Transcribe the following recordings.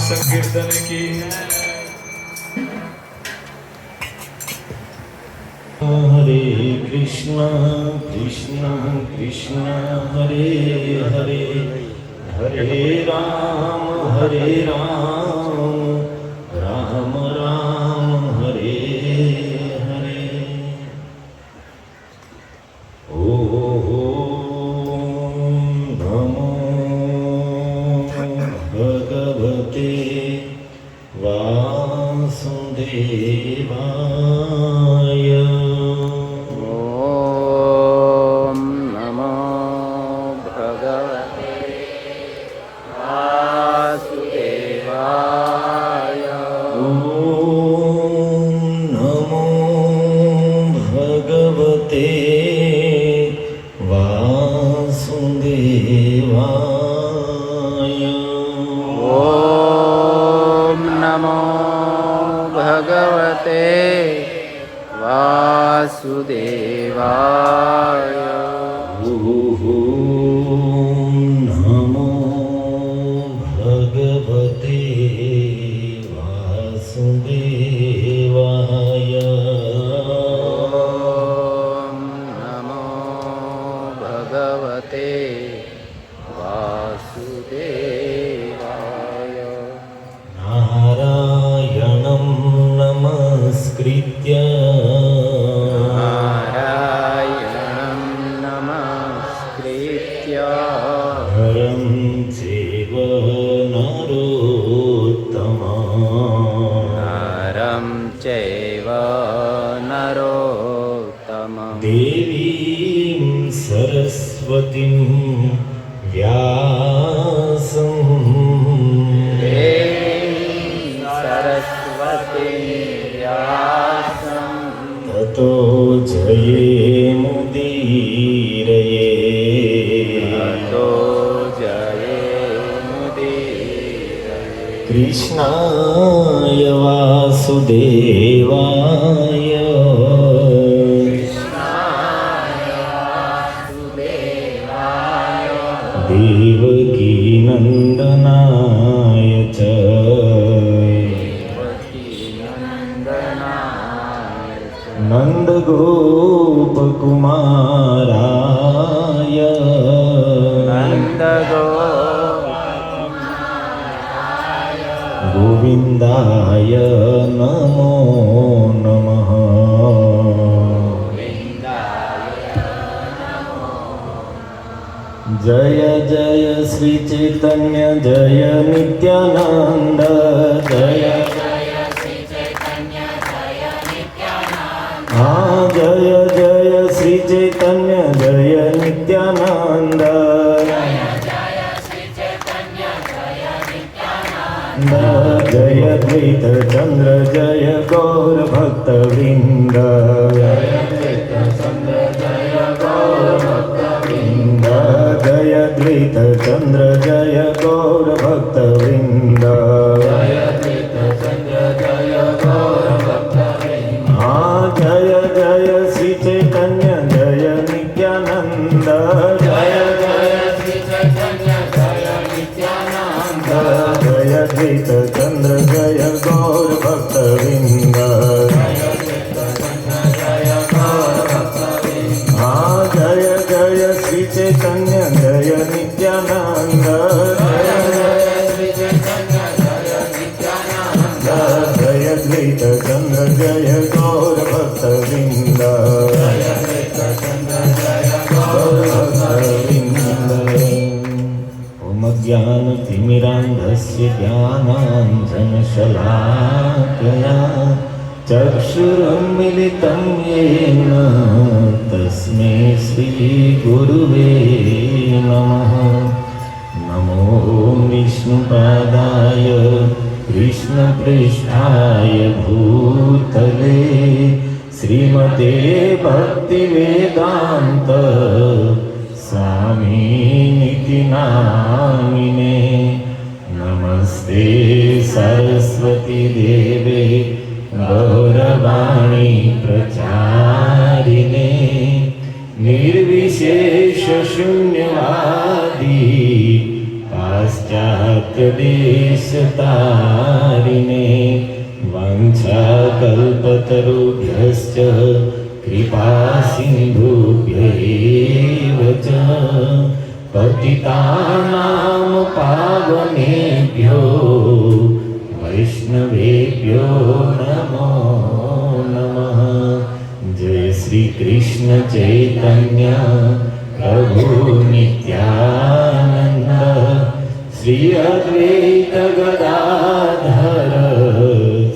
संकीर्तन की हरे कृष्ण कृष्ण कृष्ण हरे हरे हरे राम राम राम हरे हरे। ओम नमो भगवते वासुदेवाय। ओम नमो भगवते वासुदेवाय। ओम नमो भगवते वासुदेवाय। ओम नमो भगवते वासुदेवाय। ओम नमो भगवते वासुदेवाय। ओम नमो भगवते वासुदेवाय। नारायणं नमस्कृत्य नारायणं नमस्कृत्य नरं चैव नरोत्तमं नरं चैव नरोत्तमं देवीं सरस्वतीं व्यासं देवीं सरस्वतीं व्यासं ततो जयेमुदीरये। ततो जयेमुदीरये। कृष्णाय वासुदेवाय देवकीनन्दनाय च नन्दगोपकुमाराय गोविन्दाय नमो नमः। जय जय श्री चैतन्य जय नित्यानंद जय हाँ जय जय श्री चैतन्य जय नित्यानंद जय द्वैत चंद्र जय गौर भक्त वृंद जय द्वैत चंद्र जय गौर भक्त वृंद जय द्वैत चंद्र जय गौर भक्त वृंद जय द्वैत चंद्र जय गौर भक्त वृंद। हाँ जय जय श्री चैतन्य जय नित्यानंद जय जय श्री चैतन्य जय नित्यानंद जय द्वैत चंद्र जय गौर भक्त वृंद हाँ जय जय श्री चैतन्य जय नित्यानंद जय द्वैत चंद्र जय गौर भक्त वृंद ओम ज्ञानतिमिरान्धस्य ज्ञानाञ्जनशलाकया चक्षुरुन्मिलितं येन तस्मै श्रीगुरुवे नमः। नमो विष्णुपादाय कृष्णपृष्ठाय भूतले श्रीमते भक्तिवेदान्त स्वामिनिति नामिने। नमस्ते सरस्वती देवी શૂન્યવાદી પાશ્ચાત્ય દેશ તારીને વાંછા કલ્પતરુભ્યશ્ચ કૃપા સિંધુભ્યૈવ ચ પતિતાનાં પાવનેભ્યો વૈષ્ણવેભ્યો નમો નમઃ. જય શ્રી કૃષ્ણ ચૈતન્ય પ્રભુ નિત્યાનંદ શ્રી અદ્વૈત ગદાધર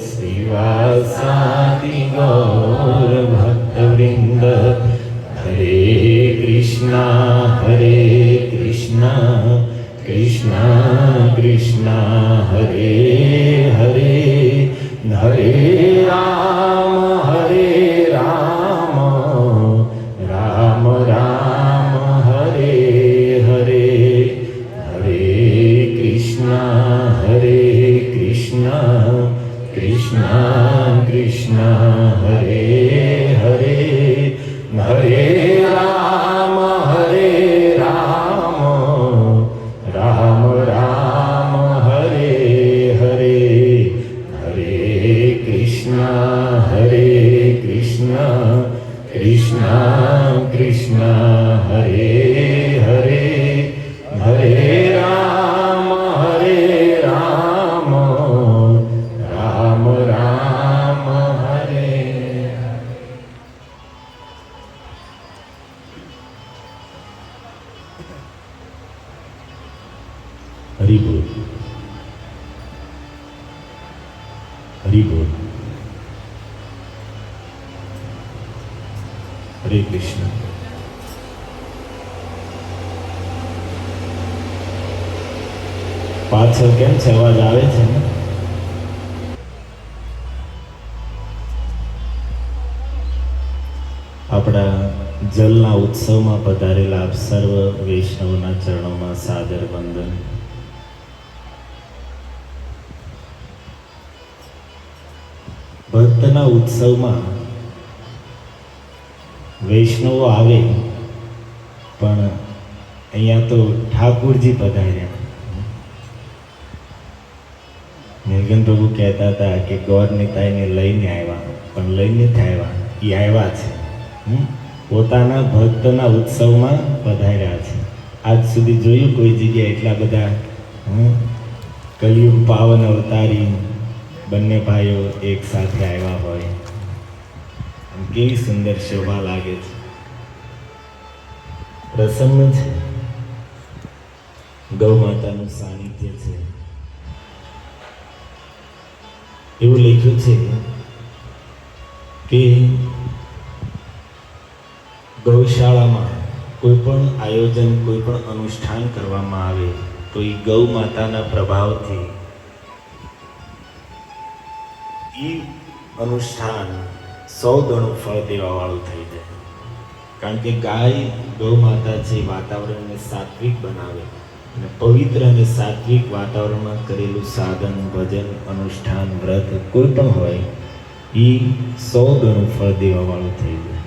શ્રીવાસાદિ ગૌર ભક્તવૃંદ. હરે કૃષ્ણ કૃષ્ણ કૃષ્ણ હરે હરે હરે રામ રામ રામ હરે હરે. હરે કૃષ્ણ કૃષ્ણ કૃષ્ણ હરે હરે હરે રામ રામ રામ હરે હરે. હરે કૃષ્ણ કૃષ્ણ કૃષ્ણ હરે હરે હરે રામ રામ રામ હરે. હરિ બોલ હરિ બોલ. હરે કૃષ્ણ. પાછળ કેમ છે? અવાજ આવે છે ને? આપણા જલના ઉત્સવમાં પધારેલા આપ સર્વ વૈષ્ણવના ચરણોમાં સાદર વંદન. ભક્તના ઉત્સવમાં વૈષ્ણવો આવે, પણ અહીંયા તો ઠાકુરજી પધાર્યા. નીલકંઠ પ્રભુ કહેતા હતા કે ગૌરનિતાઈને લઈને આવ્યા, પણ લઈને નથી આવ્યા, એ આવ્યા છે. પોતાના ભક્તના ઉત્સવમાં પધાર્યા છે. આજ સુધી જોયું કોઈ જગ્યાએ એટલા બધા કલિયુગ પાવન અવતારી બંને ભાઈઓ એક સાથે આવ્યા હોય. કેવી સુંદર શોભા લાગે છે, પ્રસન્ન છે. ગૌ માતાનું સાનિધ્ય છે. એવું લખ્યું છે કે ગૌશાળામાં કોઈ પણ આયોજન, કોઈ પણ અનુષ્ઠાન કરવામાં આવે તો એ ગૌ માતાના પ્રભાવથી એ અનુષ્ઠાન 100 ગણું ફળ દેવાવાળું થઈ જાય. કારણ કે ગાય, ગૌ માતા છે, વાતાવરણને સાત્વિક બનાવે અને પવિત્ર અને સાત્વિક વાતાવરણમાં કરેલું સાધન, ભજન, અનુષ્ઠાન, વ્રત કોઈ પણ હોય એ 100 ગણું ફળ દેવાવાળું થઈ જાય.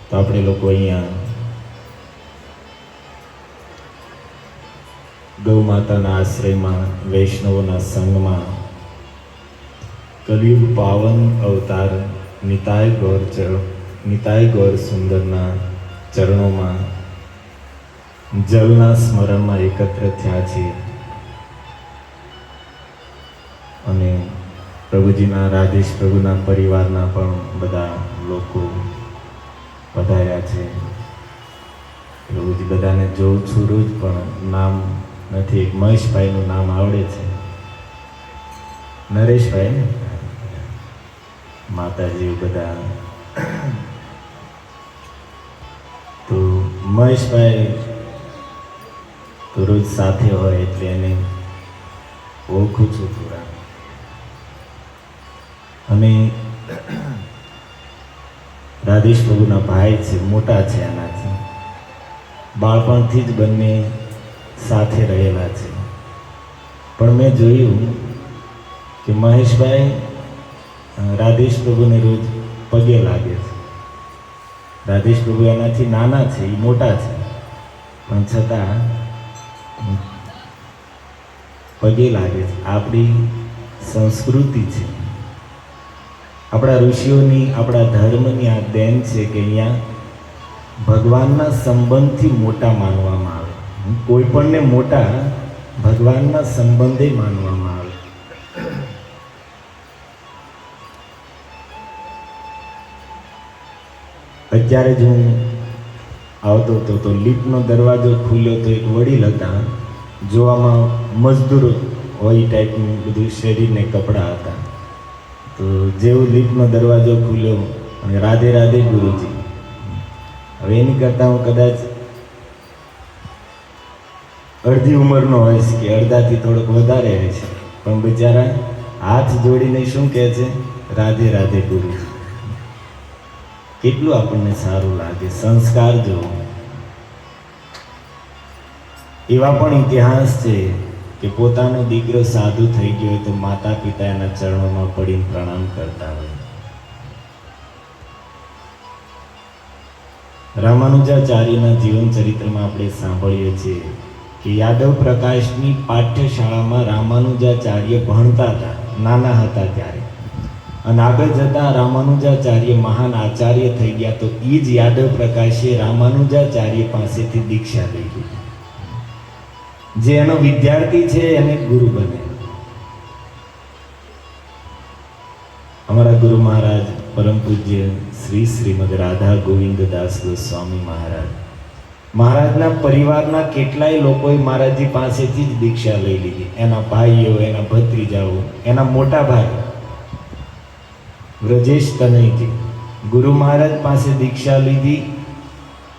તો આપણે લોકો અહીંયા ગૌ માતાના આશ્રયમાં, વૈષ્ણવોના સંગમાં કલિયુગ પાવન અવતાર નિતાય ગૌર સુંદરના ચરણોમાં જલના સ્મરણમાં એકત્ર થયા છે. અને પ્રભુજીના, રાધેશ પ્રભુના પરિવારના પણ બધા લોકો પધાર્યા છે. પ્રભુજી બધાને જોઉં છું રોજ, પણ નામ નથી. એક મહેશભાઈનું નામ આવડે છે, નરેશભાઈ ને, માતાજી બધા. તો મહેશભાઈ તો રોજ સાથે હોય એટલે એને ઓળખું છું થોડા. અને રાધેશ પ્રભુના ભાઈ છે, મોટા છે આનાથી, બાળપણથી જ બંને સાથે રહેલા છે. પણ મેં જોયું કે મહેશભાઈ રાધેશ પ્રભુને રોજ પગે લાગે છે. રાધેશ પ્રભુ એનાથી નાના છે, એ મોટા છે, પણ છતાં પગે લાગે છે. આપણી સંસ્કૃતિ છે, આપણા ઋષિઓની, આપણા ધર્મની આ દેન છે કે અહીંયા ભગવાનના સંબંધથી મોટા માનવામાં આવે. કોઈ પણને મોટા ભગવાનના સંબંધે માનવામાં આવે. અત્યારે જ હું આવતો હતો તો લિફ્ટનો દરવાજો ખુલ્યો તો એક વડીલ હતા, જોવામાં મજદૂર હોય એ ટાઈપનું બધું શરીરને કપડાં હતા. તો જેવું લિફ્ટનો દરવાજો ખુલ્યો અને રાધે રાધે ગુરુજી. હવે એની કરતાં હું કદાચ અડધી ઉંમરનો હોઈશ કે અડધાથી થોડોક વધારે હશે, પણ બિચારા હાથ જોડીને શું કહે છે? રાધે રાધે ગુરુજી. કેટલું આપણને સારું લાગે. સંસ્કાર જો એવા પણ ઇતિહાસ છે કે પોતાનો દીકરો સાધુ થઈ ગયો હોય તો માતા પિતા એના ચરણોમાં પડીને પ્રણામ કરતા હોય. રામાનુજાચાર્યના જીવન ચરિત્રમાં આપણે સાંભળીએ છીએ કે યાદવ પ્રકાશની પાઠ્યશાળામાં રામાનુજાચાર્ય ભણતા હતા, નાના હતા ત્યારે. અને આગળ જતા રામાનુજાચાર્ય મહાન આચાર્ય થઈ ગયા તો એ જ યાદવ પ્રકાશે રામાનુજાચાર્ય પાસેથી દીક્ષા લઈ લીધી. જે એનો વિદ્યાર્થી છે એને ગુરુ બને. અમારા ગુરુ મહારાજ પરમ પૂજ્ય શ્રી શ્રીમદ રાધા ગોવિંદ દાસ ગોસ્વામી મહારાજના પરિવારના કેટલાય લોકોએ મહારાજજી પાસેથી જ દીક્ષા લઈ લીધી. એના ભાઈઓ, એના ભત્રીજાઓ, એના મોટા ભાઈ વ્રજેશ તનયજી ગુરુ મહારાજ પાસે દીક્ષા લીધી.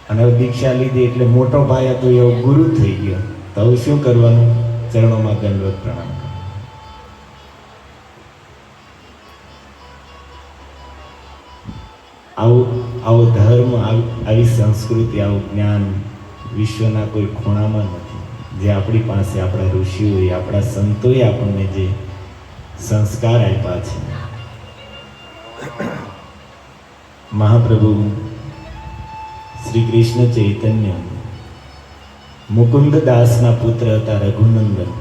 અને દીક્ષા લીધી એટલે મોટો ભાઈ હતો એવો ગુરુ થઈ ગયો. તો હવે શું કરવાનું? ચરણોમાં દંડવત પ્રણામ કરવાનું. આવો ધર્મ, આવી સંસ્કૃતિ, આવું જ્ઞાન વિશ્વના કોઈ ખૂણામાં નથી. જે આપણી પાસે આપણા ઋષિઓએ, આપણા સંતોએ આપણને જે સંસ્કાર આપ્યા છે. મહાપ્રભુ શ્રી કૃષ્ણ ચૈતન્ય મુકુંદ દાસના પુત્ર હતા, રઘુનંદન.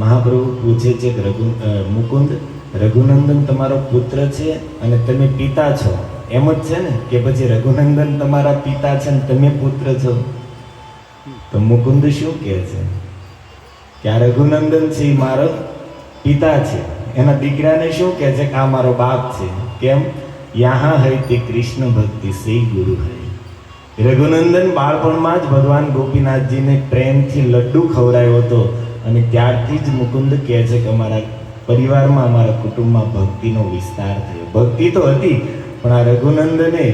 મહાપ્રભુ પૂછે છે કે મુકુંદ, રઘુનંદન તમારો પુત્ર છે અને તમે પિતા છો, એમ જ છે ને? કે પછી રઘુનંદન તમારા પિતા છે ને તમે પુત્ર છો? તો મુકુંદ શું કહે છે કે આ રઘુનંદન છે એ મારો પિતા છે. એના દીકરાને શું કહે છે કે આ મારો બાપ છે. કેમ? યહાં હૈ તે કૃષ્ણ ભક્તિ સે ગુરુ હૈ. રઘુનંદન બાળપણમાં જ ભગવાન ગોપીનાથજીને પ્રેમથી લડ્ડુ ખવડાવ્યો હતો અને ત્યારથી જ મુકુંદ કહે છે કે અમારા પરિવારમાં, અમારા કુટુંબમાં ભક્તિનો વિસ્તાર થયો. ભક્તિ તો હતી પણ આ રઘુનંદને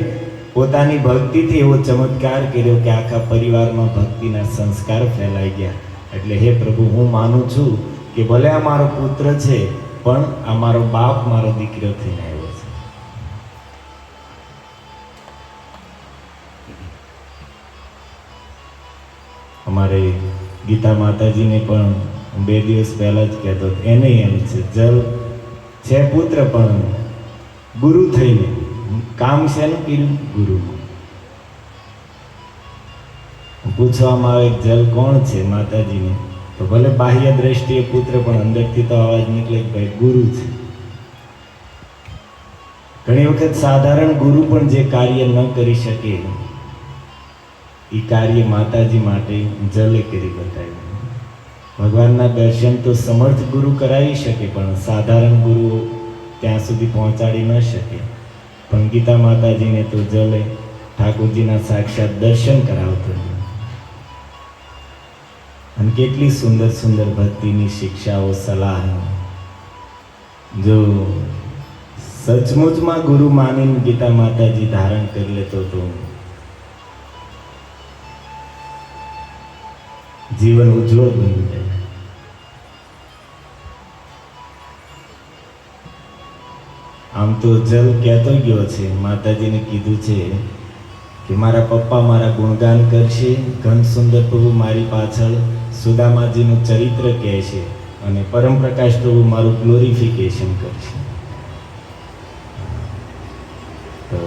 પોતાની ભક્તિથી એવો ચમત્કાર કર્યો કે આખા પરિવારમાં ભક્તિના સંસ્કાર ફેલાઈ ગયા. એટલે હે પ્રભુ, હું માનું છું કે ભલે આ મારો પુત્ર છે પણ આ મારો બાપ, મારો દીકરો થઈને આવ્યો છે. અમારે ગીતા માતાજીને પણ 2 દિવસ પહેલા જ કહેતો, એને એમ છે જલ છે પુત્ર પણ ગુરુ થઈને કામ શેનું કર્યું? ગુરુનું. પૂછવામાં આવે જલ કોણ છે માતાજીને, તો ભલે બાહ્ય દ્રષ્ટિએ પુત્ર પણ અંદરથી તો અવાજ નીકળે કે ભાઈ ગુરુ છે. ઘણી વખત સાધારણ ગુરુ પણ જે કાર્ય ન કરી શકે એ કાર્ય માતાજી માટે જલે કરી બતાવ્યું. ભગવાનના દર્શન તો સમર્થ ગુરુ કરાવી શકે પણ સાધારણ ગુરુ ત્યાં સુધી પહોંચાડી ન શકે. પણ ગીતા માતાજીને તો જલે ઠાકોરજીના સાક્ષાત દર્શન કરાવતો. અને કેટલી સુંદર સુંદર ભક્તિની શિક્ષાઓ, સલાહ. જો સચમુચમાં ગુરુ માનીને ગીતા માતાજી ધારણ કરી લેતો તો જીવન ઉજ્જવળ બની જાય. આમ તો જલ કહેતો ગયો છે, માતાજીને કીધું છે કે મારા પપ્પા મારા ગુણગાન કરશે, ઘન સુંદર પ્રભુ મારી પાછળ સુદામાજીનું ચરિત્ર કહેશે અને પરમ પ્રકાશ પ્રભુ મારું ગ્લોરિફિકેશન કરશે. તો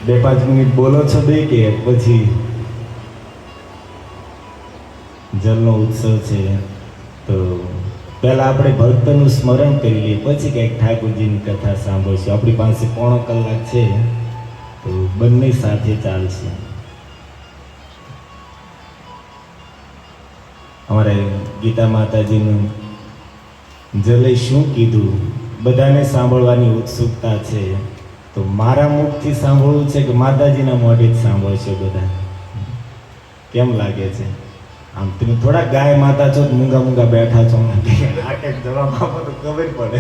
2-5 મિનિટ બોલો છો બે કે પછી જલનો ઉત્સવ છે તો પહેલા આપણે ભક્તનું સ્મરણ કરી લઈએ, પછી કંઈક ઠાકોરજીની કથા સાંભળશું. આપણી પાસે પોણો કલાક છે તો બંને સાથે ચાલશે. અમારે ગીતા માતાજીનું જલે શું કીધું બધાને સાંભળવાની ઉત્સુકતા છે, તો મારા મુખથી સાંભળવું છે કે માતાજીના મોઢે જ સાંભળશો બધા? કેમ લાગે છે? આમ તમે થોડા ગાય માતા છો, મૂંગા મૂંગા બેઠા છો, આ કંઈક જવાબ આપો તો ખબર પડે.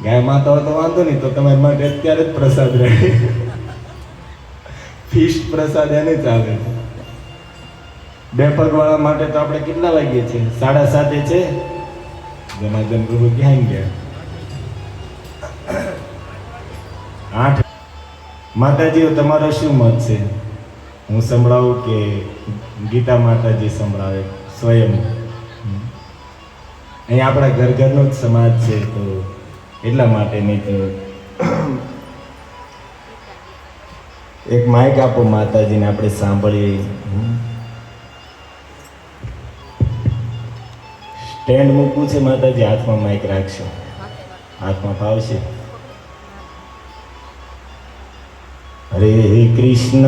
ગાય માતા હોય તો વાંધો નહીં, તો તમારી માટે અત્યારે જ પ્રસાદ રહે. ફિસ્ટ પ્રસાદ એને ચાલે છે. 2 પગવાળા માટે તો આપણે કેટલા વાગ્યે છે? 7:30 છે. જનાર્દન પ્રભુ ક્યાં ગયા? 8. માતાજીઓ તમારો શું મત છે? હું સંભળાવું કે ગીતા માતાજી સંભળાવે સ્વયં? અહીંયા આપણા ઘરનો જ સમાજ છે તો એટલા માટે નહીં તો એક માઇક આપો માતાજીને, આપણે સાંભળીએ. સ્ટેન્ડ મૂકવું છે માતાજી, હાથમાં માઇક રાખશો? હાથમાં ફાવશે? હરે કૃષ્ણ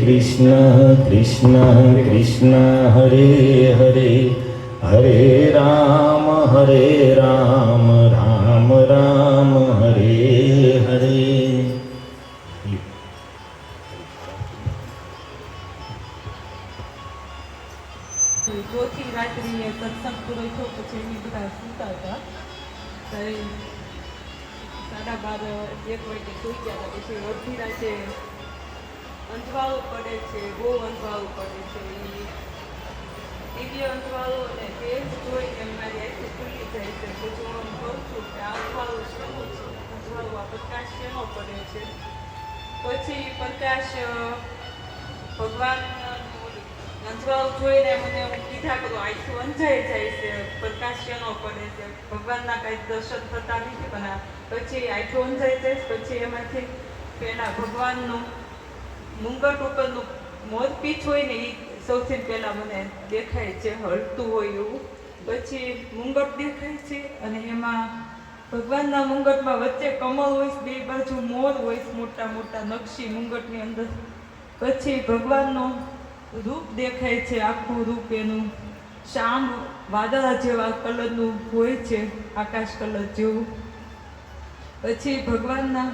કૃષ્ણ કૃષ્ણ હરે હરે, હરે રામ રામ રામ હરે હરે. ચોથી રાત્રિએ સત્સંગ પૂરો થયો પછી એની બધા સૂતા હતા. ત્યારે 12:30 1 વાગે સૂઈ ગયા હતા. પછી અડધી રાતે અંજવાળું પડે છે, બહુ અંજવાળું પડે છે. દિવ્ય અંજવાળું અને તેજ જોઈને મારી આંખો ખુલ્લી જાય છે. પછી હું કહું છું કે આ અંજવાળું શેનું છે? અંજવાળું આ પ્રકાશ શેનો પડે છે? પછી પ્રકાશ ભગવાન અંજવાળું જોઈને મને હું કીધા કરું, આંખો અંજાઈ જાય છે, પ્રકાશ શેનો પડે છે? ભગવાનના કાંઈ દર્શન થતા નથી. પણ પછી આંખો અંજાઈ જાય. પછી એમાંથી પેલા ભગવાનનું મુંગટ ઉપરનું મોરપીંછ હોય ને એ સૌથી પહેલા મને દેખાય છે, હલતું હોય એવું. પછી મુંગટ દેખાય છે અને એમાં ભગવાનના મુંગટમાં વચ્ચે કમળ હોય, 2 બાજુ મોર હોય, મોટા મોટા નકશી મુંગટની અંદર. પછી ભગવાનનું રૂપ દેખાય છે, આખું રૂપ એનું શામ વાદળા જેવા કલરનું હોય છે, આકાશ કલર જેવું. પછી ભગવાનના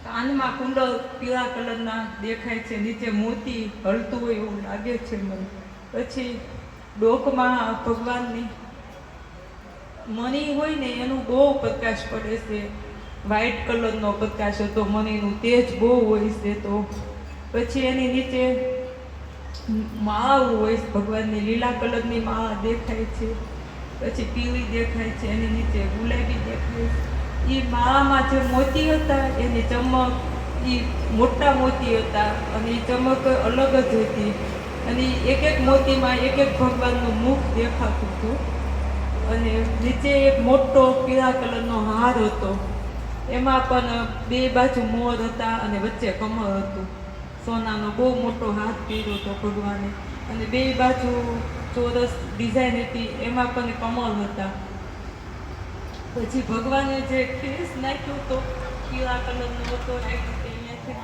કાનમાં કુંડળ પીળા કલરના દેખાય છે, નીચે મોતી હલતું હોય એવું લાગે છે મને. પછી ડોકમાં ભગવાનની મણી હોય ને એનું બહુ પ્રકાશ પડે છે, વ્હાઈટ કલરનો પ્રકાશ હતો, મણીનું તેજ બહુ હોય છે. તો પછી એની નીચે માળા હોય, ભગવાનની લીલા કલરની માળા દેખાય છે. પછી પીળી દેખાય છે, એની નીચે ગુલાબી દેખાય છે. એ માળામાં જે મોતી હતા એની ચમક, એ મોટા મોતી હતા અને એ ચમક અલગ જ હતી. અને એક એક મોતીમાં એક એક ભગવાનનું મુખ દેખાતું હતું. અને નીચે એક મોટો પીળા કલરનો હાર હતો, એમાં પણ 2 બાજુ મોર હતા અને વચ્ચે કમળ હતું. સોનાનો બહુ મોટો હાથ પહેર્યો હતો ભગવાને અને 2 બાજુ ચોરસ ડિઝાઇન હતી, એમાં પણ કમળ હતા. પછી ભગવાને જે કેસ નાખ્યો હતો પીળા કલરનો હતો, અહીંયાથી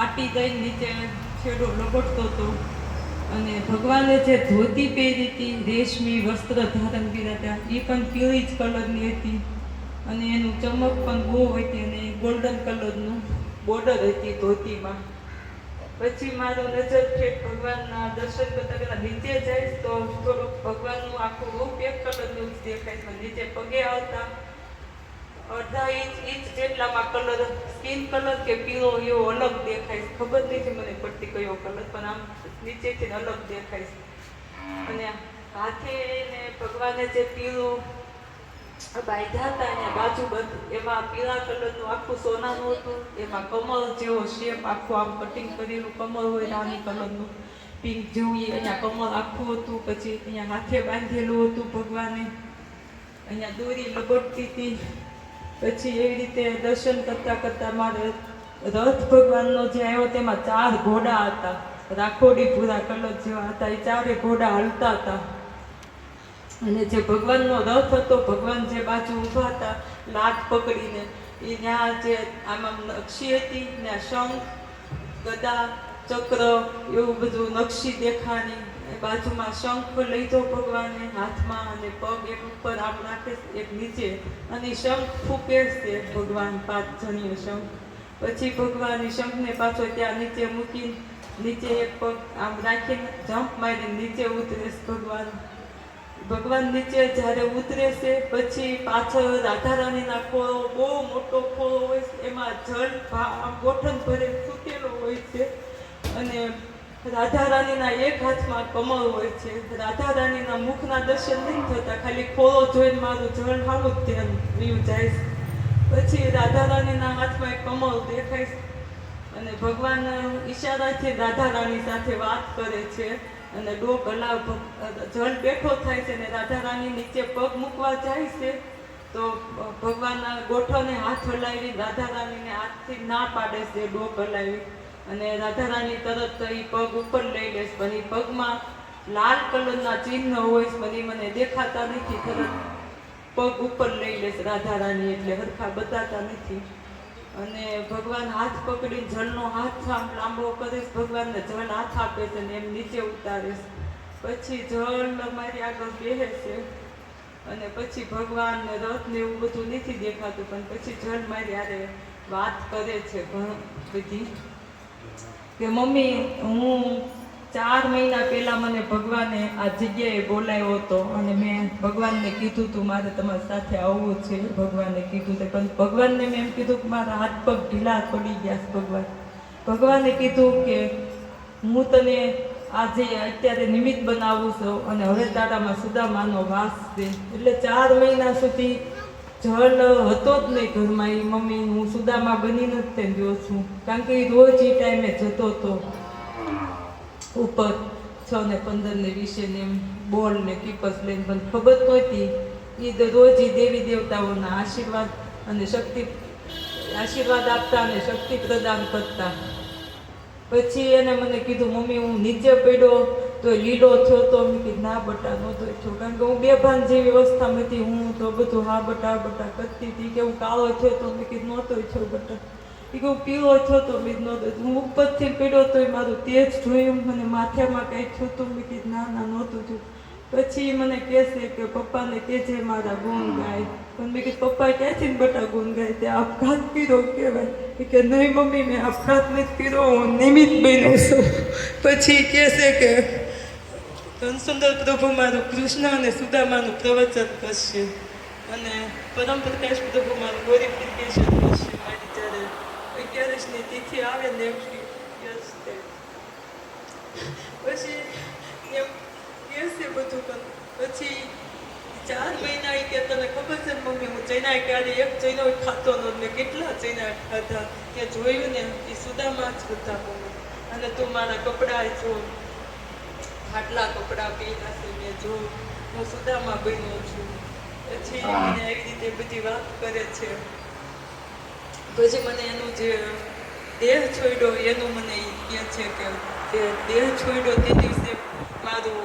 આટી દઈને નીચે છેડો લબડતો હતો. અને ભગવાને જે ધોતી પહેરી હતી, રેશમી વસ્ત્ર ધારણ કર્યા હતા, એ પણ પીળી જ કલરની હતી અને એનું ચમક પણ બહુ હતી અને ગોલ્ડન કલરનું બોર્ડર હતી ધોતીમાં. પછી મારો નજર ઠેઠ ભગવાનના દર્શન કરતા પહેલા નીચે જાય તો થોડુંક ભગવાનનું આખું રૂપ એક કલરનું જ દેખાય છે. નીચે પગે આવતા 1/2 ઇંચ જેટલામાં કલર, સ્કિન કલર કે પીળો એવો અલગ દેખાય છે. ખબર નથી મને પડતી કયો કલર, પણ આમ નીચેથી અલગ દેખાય છે. અને હાથે ને ભગવાને જે પીળું બાંધ્યા હતા એને બાજુબંધ, એમાં પીળા કલરનું આખું સોનાનું હતું, એમાં કમળ જેવો શેપ આખું આમ કટિંગ કરેલું કમળ હોય રાની કલરનું પિંક જેવું, અહીંયા કમળ આખું હતું. પછી અહીંયા હાથે બાંધેલું હતું ભગવાને, અહીંયા દોરી લબડતી હતી પછી એવી રીતે દર્શન કરતાં કરતાં મારે રથ ભગવાનનો જે આવ્યો તેમાં 4 ઘોડા હતા, રાખોડી પૂરા કલર જેવા હતા. એ 4 ઘોડા હાલતા હતા અને જે ભગવાનનો રથ હતો, ભગવાન જે બાજુ ઊભા હતા લાત પકડીને, એ ત્યાં જે આમાં નકશી હતી, ત્યાં શંખ, ગદા, ચક્ર એવું બધું નકશી દેખાણી. બાજુમાં શંખ લીધો ભગવાને હાથમાં અને પગ એક ઉપર આમ રાખે એક નીચે, અને શંખ ફૂંકે છે ભગવાન 5 જણીય શંખ. પછી ભગવાન એ શંખને પાછો ત્યાં નીચે મૂકી, નીચે એક પગ આમ રાખીને જમ્પ મારીને નીચે ઉતરે ભગવાન. ભગવાન નીચે જ્યારે ઉતરે છે પછી પાછળ રાધા રાણીના ખોળો, બહુ મોટો ખોળો હોય છે, એમાં જળ ગોઠણ ભરે ફૂટેલો હોય છે. અને રાધા રાણીના એક હાથમાં કમળ હોય છે. રાધા રાણીના મુખના દર્શન નહીં થતા, ખાલી ખોળો જોઈને મારું જળ હાવું જ ધ્યાન વયું જાય છે. પછી રાધા રાણીના હાથમાં એક કમળ દેખાય છે અને ભગવાન ઈશારાથી રાધા રાણી સાથે વાત કરે છે અને ડોક હલાવ, જળ બેઠો થાય છે અને રાધા રાણી નીચે પગ મૂકવા જાય છે તો ભગવાનના ગોઠવને હાથ હલાવી રાધા રાણીને હાથથી ના પાડે છે ડોક હલાવી, અને રાધા રાણી તરત એ પગ ઉપર લઈ લે છે. પણ એ પગમાં લાલ કલરના ચિહ્ન હોય છે, પણ એ મને દેખાતા નથી. તરત પગ ઉપર લઈ લે છે રાધા રાણી, એટલે હરખા બતાતા નથી. અને ભગવાન હાથ પકડીને જળનો હાથ આમ લાંબો કરે છે, ભગવાનને જળ હાથ આપે છે ને એમ નીચે ઉતારે છે. પછી જળ મારી આગળ બેસે છે અને પછી ભગવાન રથ ને એવું બધું નથી દેખાતું, પણ પછી જળ મારી હારે વાત કરે છે ઘણી બધી કે મમ્મી, હું 4 મહિના પહેલાં મને ભગવાને આ જગ્યાએ બોલાવ્યો હતો અને મેં ભગવાનને કીધું હતું મારે તમારી સાથે આવવું છે. ભગવાને કીધું હતું, પણ ભગવાનને મેં એમ કીધું કે મારા હાથ પગ ઢીલા પડી ગયા છે. ભગવાને કીધું કે હું તને આજે અત્યારે નિમિત્ત બનાવું છું અને હવે તારામાં સુદામાનો વાસ છે. એટલે 4 મહિના સુધી જળ હતો જ નહીં ઘરમાં. એ મમ્મી હું સુદામા બનીને જ તેને જોઉં છું, કારણ કે એ રોજ એ ટાઈમે જતો હતો ઉપર 6 ને 15 ને 20 ને એમ બોલ ને કીપસ લઈને, પણ ખબર નહોતી. એ રોજ એ દેવી દેવતાઓના આશીર્વાદ અને આશીર્વાદ આપતા અને શક્તિ પ્રદાન કરતા. પછી એને મને કીધું મમ્મી હું નીચે પડ્યો તો લીલો થયો તો. મેં કીધું ના બટા નહોતો થયો, કારણ કે હું બેભાન જેવી અવસ્થામાં હતી. હું તો બધું હા બટા કરતી હતી કે હું કાળો થયો તો. મેં કીધું નહોતો થયો બટા. એ કે હું પીળો થયો તો. મેં નહોતો. હું ઉપરથી પડ્યો તો મારું તેજ જોયું, મને માથામાં કંઈ થયું તો. મેં કીધું ના નહોતું થયું. પછી મને કહેશે કે પપ્પાને કહેજે મારા ગુણ ગાય. પણ મેં કીધું પપ્પા ક્યાંથી બટા ગુણ ગાય, તે આપઘાત કર્યો કહેવાય. કે નહીં મમ્મી મેં આપઘાત નથી કર્યો, હું નિમિત્ત બન્યો છું. પછી કહેશે કે ધનસુંદર પ્રભુ મારું કૃષ્ણ અને સુદામાનું પ્રવચન કરશે અને પરમ પ્રકાશ પ્રભુ મારું ગ્લોરિફિકેશન કરશે. મારી જ્યારે 11ની તિથિ આવે ને પછી એમ કહેશે બધું. પણ પછી 4 મહિના એ કે તને ખબર છે મમ્મી હું ચૈના ક્યારે એક ચૈનો ખાતો નહોતો. મેં કેટલા ચૈના ખાધા કે જોયું ને એ સુદામાં જ હતા મમ્મી. અને તું મારા કપડાં જો, આટલા કપડાં પહેર્યા છે મેં જો, હું સુદામાં બન્યો છું. પછી મને એવી રીતે બધી વાત કરે છે. પછી મને એનું જે દેહ છોડ્યો એનું મને એ કહે છે કે જે દેહ છોડ્યો તે દિવસે મારું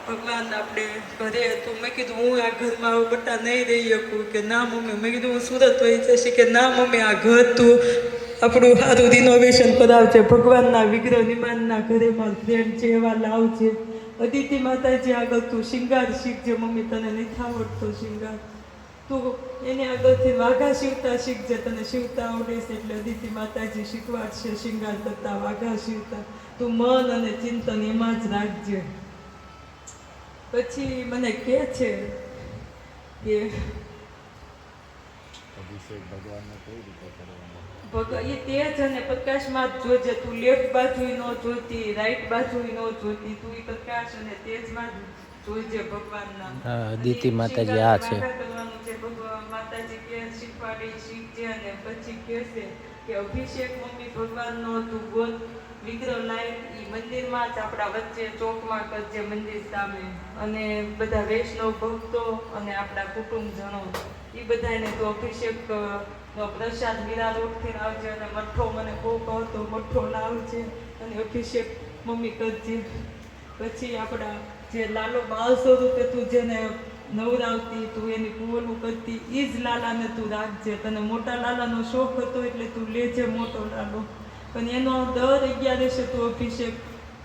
ભગવાન આપણે ઘરે હતું. મેં કીધું હું આ ઘરમાં બટા નહીં રહી શકું. કે ના મમ્મી. મેં કીધું હું સુરત હોઈ જશે. કે ના મમ્મી આ ઘર તું આપણું સારું રિનોવેશન કરાવજે. ભગવાનના વિગ્રહ નિમાનના ઘરે મારું ફ્રેન્ડ છે એવા લાવજે. અદિતિ માતાજી આગળ તું શિંગાર શીખજે મમ્મી, તને નથી આવડતો શિંગાર. તું એને આગળથી વાઘા શીવતા શીખજે, તને શીવતા આવડે છે. એટલે અદિતિ માતાજી શીખવાડશે શિંગાર કરતા, વાઘા શીવતા. તું મન અને ચિંતન એમાં જ રાખજે. પછી મને કહે છે કે અભિષેક ભગવાનને કઈ રીતે કરવાનો? એ તેજ અને પ્રકાશમાં જ જોજે. તું લેફ્ટ બાજુ ન જોતી, રાઈટ બાજુ ન જોતી, તું એ પ્રકાશ અને તેજમાં જ જોજે ભગવાનના. અદિતિ માતાજી આ છે. કરવાનું છે ભગવાન માતાજી કે શીખવાડી શીખજે. અને પછી કહેશે કે અભિષેક મમ્મી ભગવાનનો તું ગોત વિગ્રહ લાય એ મંદિરમાં જ આપણા વચ્ચે ચોકમાં કરજે મંદિર સામે, અને બધા વૈષ્ણવ ભક્તો અને આપણા કુટુંબજનો એ બધાને તું અભિષેક નો પ્રસાદ મીરા રોડથી લાવજે, અને મઠ્ઠો મને બહુ કહતો મઠ્ઠો લાવજે અને અભિષેક મમ્મી કરજે. પછી આપણા જે લાલો બાળ સ્વરૂપે તું જેને નવરાવતી, તું એની કુવલું કરતી, એ જ લાલાને તું રાખજે. તને મોટા લાલાનો શોખ હતો એટલે તું લેજે મોટો લાલો, પણ એનો દર 11 તું અભિષેક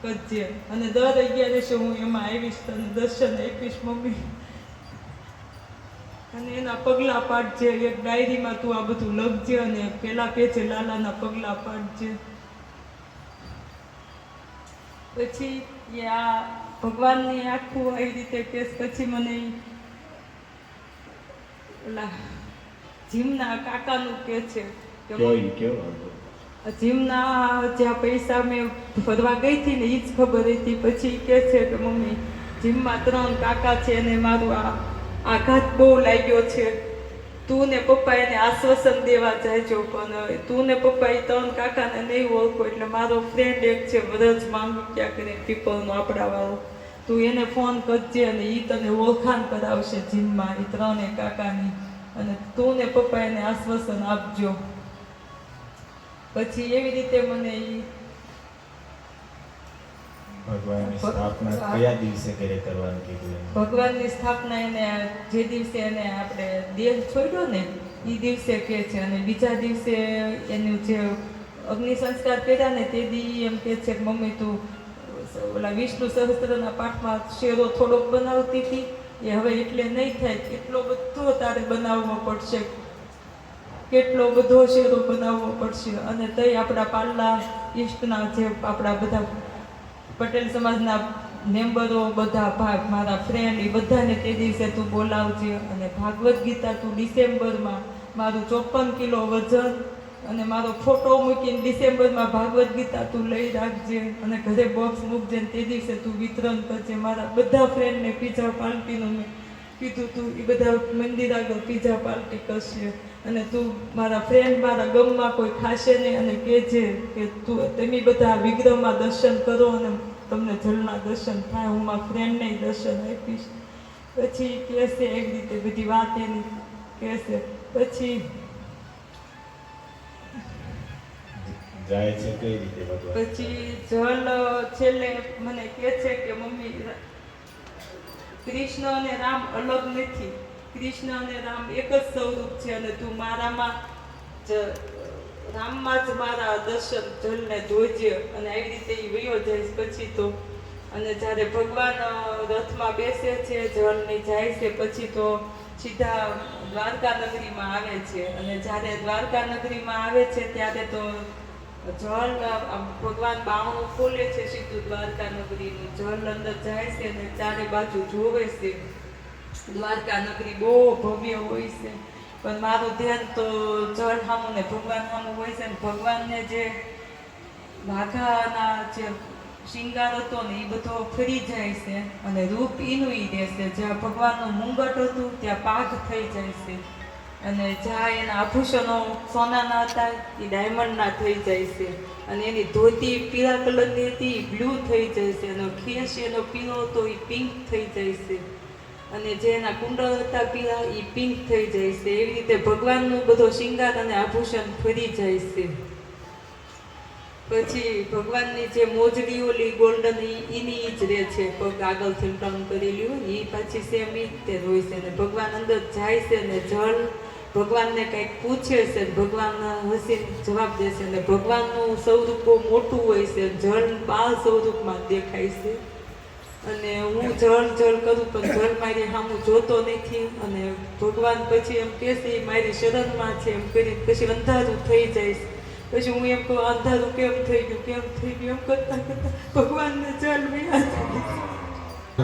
કરજે, અને દર 11 હું એમાં આવીશ, તને દર્શન આપીશ મમ્મી. અને એના પગલાં પાડજે, એક ડાયરીમાં તું આ બધું લખજે અને પેલા પેજે લાલાના પગલાં પાડજે. પછી એ આ ભગવાનની આખું આવી રીતે કેસ. પછી મને ઓલા જીમના કાકાનું કે છે કે જીમના જ્યાં પૈસા મેં ફરવા ગઈ હતી ને એ જ ખબર હતી. પછી કે છે કે મમ્મી જીમમાં 3 કાકા છે અને મારું આઘાત બહુ લાગ્યો છે, તું ને પપ્પા એને આશ્વાસન દેવા જાયજો, પણ તું ને પપ્પા એ 3 કાકાને નહીં ઓળખો, એટલે મારો ફ્રેન્ડ એક છે વ્રજ માંગુ ક્યાં કરીને પીપલનો આપણા વાળો, તું એને ફોન કરજે અને એ તને ઓળખાણ કરાવશે જીમમાં એ 3 કાકાની, અને તું ને પપ્પા એને આશ્વાસન આપજો. પછી એવી રીતે મને ભગવાનની સ્થાપના કયા દિવસે ઘરે કરવાનું કીધું? ભગવાનની સ્થાપના એને જે દિવસે એને આપણે દેહ છોડ્યો ને એ દિવસે કહે છે, અને બીજા દિવસે એનું જે અગ્નિ સંસ્કાર કર્યા ને તે દી એમ કહે છે કે મમ્મી તું ઓલા વિષ્ણુ સહસ્ત્રના પાઠમાં શેરો થોડોક બનાવતી હતી, એ હવે એટલે નહીં થાય, કેટલો બધો તારે બનાવવો પડશે, કેટલો બધો શેરો બનાવવો પડશે. અને તઈ આપણા પાલ્લા ઈષ્ટના જે આપણા બધા પટેલ સમાજના મેમ્બરો, બધા મારા ફ્રેન્ડ, એ બધાને તે દિવસે તું બોલાવજે. અને ભાગવદ્ ગીતા તું ડિસેમ્બરમાં મારું 54 કિલો વજન અને મારો ફોટો મૂકીને ડિસેમ્બરમાં ભાગવદ્ ગીતા તું લઈ રાખજે, અને ઘરે બોક્સ મૂકજે. તે દિવસે તું વિતરણ કરજે. મારા બધા ફ્રેન્ડને પીઝા પાર્ટીનું મેં કીધું તું, એ બધા મંદિર આગળ પીઝા પાર્ટી કરશે. અને તું મારા ફ્રેન્ડ મારા ગમમાં કોઈ ખાશે નહીં, અને કહેજે કે તમે બધા વિગ્રહમાં દર્શન કરો અને તમને જલના દર્શન થાય, હું મારા ફ્રેન્ડને દર્શન આપીશ. પછી કહેશે એક રીતે બધી વાત એની કહેશે. પછી જાય છે કઈ રીતે ભગવાન? પછી જલ છેલ્લે મને કહે છે કે મમ્મી કૃષ્ણ અને રામ અલગ નથી, કૃષ્ણ અને રામ એક જ સ્વરૂપ છે, અને તું મારામાં જ રામમાં જ મારા દર્શન જલને જોઈજે. અને આવી રીતે એ વયો જાય. પછી તો અને જ્યારે ભગવાન રથમાં બેસે છે, જળની જાય છે, પછી તો સીધા દ્વારકા નગરીમાં આવે છે. અને જ્યારે દ્વારકા નગરીમાં આવે છે ત્યારે તો જળ ભગવાન બાવણું ખોલે છે સીધું દ્વારકા નગરીનું, જળ અંદર જાય છે અને ચારે બાજુ જોવે છે. દ્વારકા નગરી બહુ ભવ્ય હોય છે, પણ મારું ધ્યાન તો જળ સામું ને ભગવાન સામું હોય છે. ને ભગવાનને જે વાઘાના જે શિંગાર હતો ને એ બધો ફરી જાય છે, અને રૂપ એનું ઈ રહેશે. જ્યાં ભગવાનનું મુંગટ હતું ત્યાં પાઘ થઈ જાય છે, અને જ્યાં એના આભૂષણો સોનાના હતા એ ડાયમંડના થઈ જાય છે, અને એની ધોતી પીળા કલરની હતી એ બ્લુ થઈ જાય છે, એનો ખેસ એનો પીળો હતો એ પિંક થઈ જાય છે, અને જે એના કુંડળ હતા પીળા એ પિંક થઈ જાય છે. એવી રીતે ભગવાનનું બધો શિંગાર અને આભૂષણ ફરી જાય છે. પછી ભગવાનની જે મોજડી ઓલી ગોલ્ડન એની જ રહે છે, પગ આગળથી ટર્ન કરેલી હોય એ પાછી સેમ એ રીતે હોય છે. અને ભગવાન અંદર જાય છે ને જળ ભગવાનને કંઈક પૂછે છે, ભગવાન હસીને જવાબ દે છે. અને ભગવાનનું સ્વરૂપ બહુ મોટું હોય છે, જળ બાળ સ્વરૂપમાં દેખાય છે. અને હું જળ કરું પણ જળ મારી સામું જોતો નથી. અને ભગવાન પછી એમ કહે છે મારી શરણમાં છે એમ કરીને પછી અંધારું થઈ જાય છે. પછી હું એમ કહું અંધારું કેમ થઈ ગયું એમ કરતા ભગવાનને જળ વ્યા.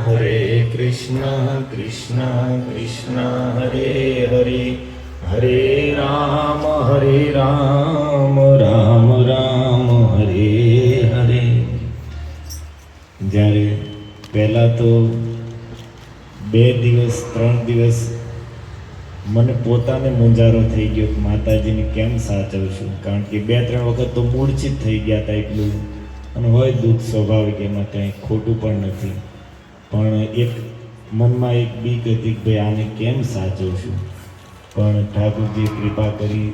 હરે કૃષ્ણ કૃષ્ણ કૃષ્ણ હરે હરે, હરે રામ રામ રામ હરે હરે. જ્યારે પહેલાં તો 2 દિવસ 3 દિવસ મને પોતાને મૂંઝારો થઈ ગયો કે માતાજીને કેમ સાચવશું, કારણ કે 2-3 વખત તો મૂર્છિત થઈ ગયા હતા એટલું, અને હોય દુઃખ સ્વાભાવિક, એમાં કંઈ ખોટું પણ નથી, પણ એક મનમાં એક બીક હતી કે ભાઈ આને કેમ સાચવશું. પણ ઠાકોરજીએ કૃપા કરી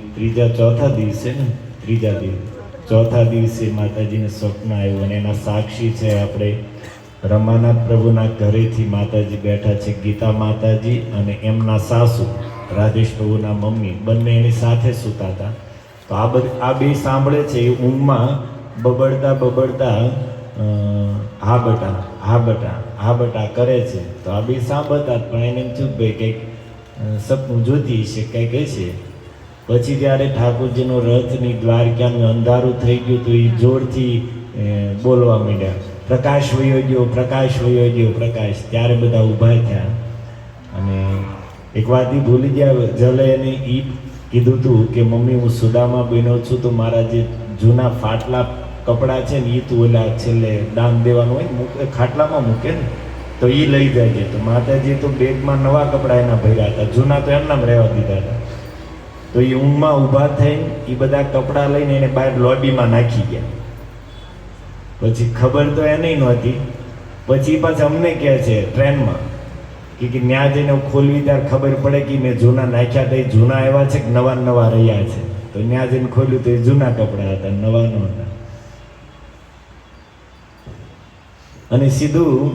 ચોથા દિવસે માતાજીને સ્વપ્ન આવ્યું, અને એના સાક્ષી છે આપણે રમાનાથ પ્રભુના ઘરેથી માતાજી બેઠા છે, ગીતા માતાજી અને એમના સાસુ રાધેશ પ્રભુના મમ્મી બંને એની સાથે સૂતા હતા. તો આ બે સાંભળે છે, એ ઊંઘમાં બબડતા હા બટા કરે છે. તો આ બે સાંભળતા જ, પણ એને એમ થયું ભાઈ કંઈક સપનું જોતી છે, કંઈક હશે. પછી જ્યારે ઠાકોરજીનો રથની દ્વારકાનું અંધારું થઈ ગયું તો એ જોરથી બોલવા માંડ્યા, પ્રકાશ વયો ગયો. ત્યારે બધા ઊભા થયા, અને એક વાત ઈ ભૂલી ગયા, જલે એને ઈ કીધું હતું કે મમ્મી હું સુદામા બન્યો છું, તો મારા જે જૂના ફાટલા કપડાં છે ને એ તું ઓલા છેલ્લે દાન દેવાનું હોય ને ખાટલામાં મૂકે ને, તો એ લઈ જાય છે. તો માતાજી તો બેગમાં નવા કપડાં એના ભર્યા હતા, જૂના તો એમનામ રહેવા દીધા હતા. તો એ ઊંઘમાં ઊભા થઈને એ બધા કપડાં લઈને એને બહાર લોબીમાં નાખી ગયા. પછી ખબર તો એને નહોતી, પછી પાછા અમને કહે છે ટ્રેનમાં કે ત્યાં જઈને ખોલવી ત્યારે ખબર પડે કે મેં જૂના નાખ્યા હતા, એ જૂના આવ્યા છે કે નવા રહ્યા છે. તો ત્યાં જઈને ખોલ્યું તો એ જૂના કપડાં હતા, નવા નહોતા. અને સીધું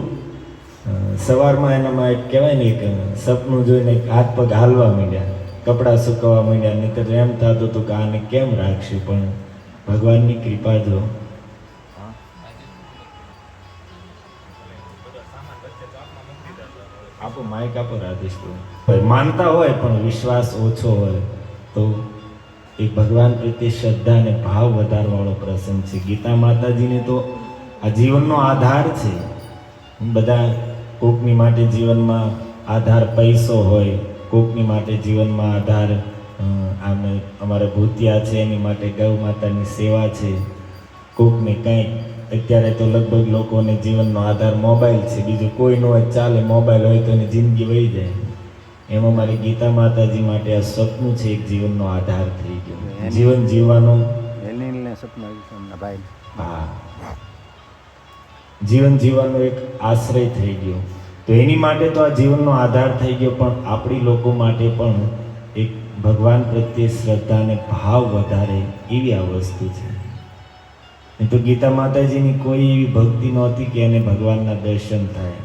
સવારમાં એનામાં એક કહેવાય ને, એક સપનું જોઈને હાથ પગ હાલવા માંડ્યા, કપડાં સુકવવા માંડ્યા. નહીં તો એમ થતું હતું કે આને કેમ રાખશું, પણ ભગવાનની કૃપા જો. આપો માઇક આપો રાધેશ. માનતા હોય પણ વિશ્વાસ ઓછો હોય તો એક ભગવાન પ્રત્યે શ્રદ્ધા અને ભાવ વધારવાળો પ્રસંગ છે. ગીતા માતાજીને તો આ જીવનનો આધાર છે. બધા કોકની માટે જીવનમાં આધાર પૈસો હોય, કોકની માટે જીવનમાં આધાર અમારા ભૂતિયા છે એની માટે ગૌ માતાની સેવા છે, કોકને કંઈક. અત્યારે તો લગભગ લોકોને જીવનનો આધાર મોબાઈલ છે, બીજું કોઈ ન હોય ચાલે, મોબાઈલ હોય તો એની જિંદગી વહી જાય. એમાં મારી ગીતા માતાજી માટે આ સપનું છે, એક જીવનનો આધાર થઈ ગયો, જીવન જીવવાનો. હા, જીવન જીવવાનો એક આશ્રય થઈ ગયો. તો એની માટે તો આ જીવનનો આધાર થઈ ગયો, પણ આપણી લોકો માટે પણ એક ભગવાન પ્રત્યે શ્રદ્ધા અને ભાવ વધારે એવી આ વસ્તુ છે. નહીં તો ગીતા માતાજીની કોઈ એવી ભક્તિ નહોતી કે એને ભગવાનના દર્શન થાય.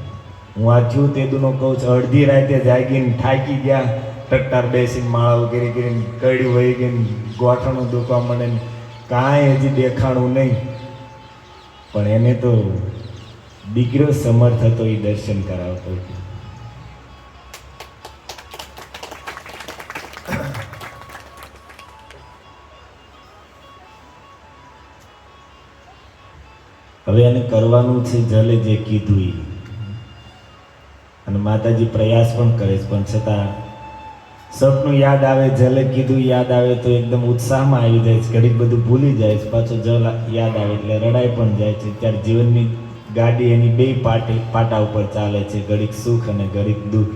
હું આ થયું તેદુનો કહું છું, અડધી રાતે જાગીને થાકી ગયા, ટટ્ટાર બેસીને માળા કરી કરીને કડ્યું વહી ગઈને ગોઠણું દુખવા મને, કાંઈ હજી દેખાણું નહીં. પણ એને તો દીકરો સમર્થ હતો, એ દર્શન કરાવતો હતો. હવે એને કરવાનું છે જલે જે કીધું એ, અને માતાજી પ્રયાસ પણ કરે છે, પણ છતાં સપનું યાદ આવે, જલે કીધું યાદ આવે તો એકદમ ઉત્સાહમાં આવી જાય છે, ઘડીક બધું ભૂલી જાય છે, પાછો જલ યાદ આવે એટલે રડાઈ પણ જાય છે. ત્યારે જીવનની ગાડી એની બે પાટા ઉપર ચાલે છે, ઘડીક સુખ અને ઘડીક દુઃખ,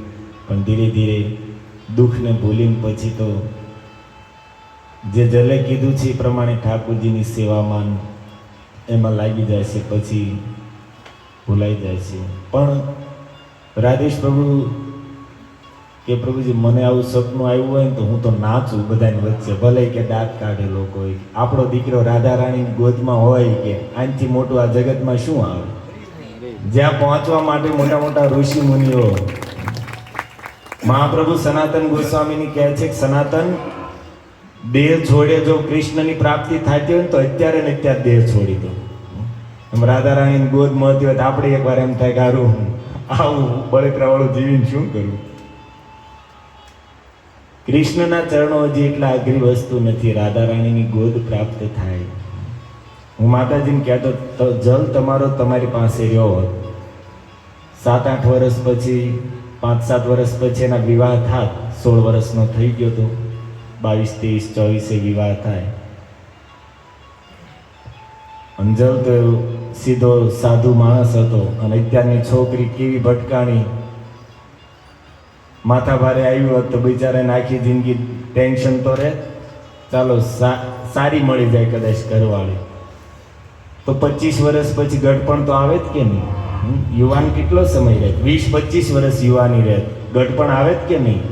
પણ ધીરે ધીરે દુઃખને ભૂલીને પછી તો જે જલે કીધું છે એ પ્રમાણે ઠાકોરજીની સેવામાં એમાં લાગી જાય છે, પછી ભૂલાઈ જાય છે. પણ રાધેશ પ્રભુ કે પ્રભુજી મને આવું સપનું આવ્યું હોય ને તો હું તો નાચું બધાની વચ્ચે, ભલે કે દાંત કાઢે લોકો હોય, આપણો દીકરો રાધા રાણીની ગોદમાં હોય, કે આનાથી મોટું આ જગતમાં શું આવે. જ્યાં પહોંચવા માટે મોટા મોટા ઋષિ મુનિઓ, મહાપ્રભુ સનાતન ગોસ્વામીની કહે છે કે સનાતન દેહ છોડે જો કૃષ્ણની પ્રાપ્તિ થતી હોય તો અત્યારે ને અત્યારે દેહ છોડી દો. એમ રાધા રાણીની ગોદ મળતી હોય તો આપણે એકવાર એમ થાય કે આવું બળતરાવાળું જીવીને શું કરવું. કૃષ્ણના ચરણો હજી એટલા અઘરી વસ્તુ નથી, રાધા રાણીની ગોદ પ્રાપ્ત થાય. હું માતાજીને કહેતો તો જલ તમારો તમારી પાસે રહ્યો હોત, 7-8 વર્ષ પછી 5-7 વર્ષ પછી એના વિવાહ થાત, 16 વર્ષનો થઈ ગયો તો 22-23-24 વિવાહ થાય. અંજલ તો સીધો સાધુ માણસ હતો, અને અત્યારની છોકરી કેવી ભટકાણી, માથા ભારે આવ્યું હોત તો બિચારાને આખી જિંદગી ટેન્શન તો રહે. ચાલો સારી મળી જાય કદાચ ઘરવાળી, તો 25 વર્ષ પછી ગઢપણ તો આવે જ કે નહીં? યુવાન કેટલો સમય રહે? 20-25 વર્ષ યુવાની રહે, ગઢપણ આવે જ કે નહીં?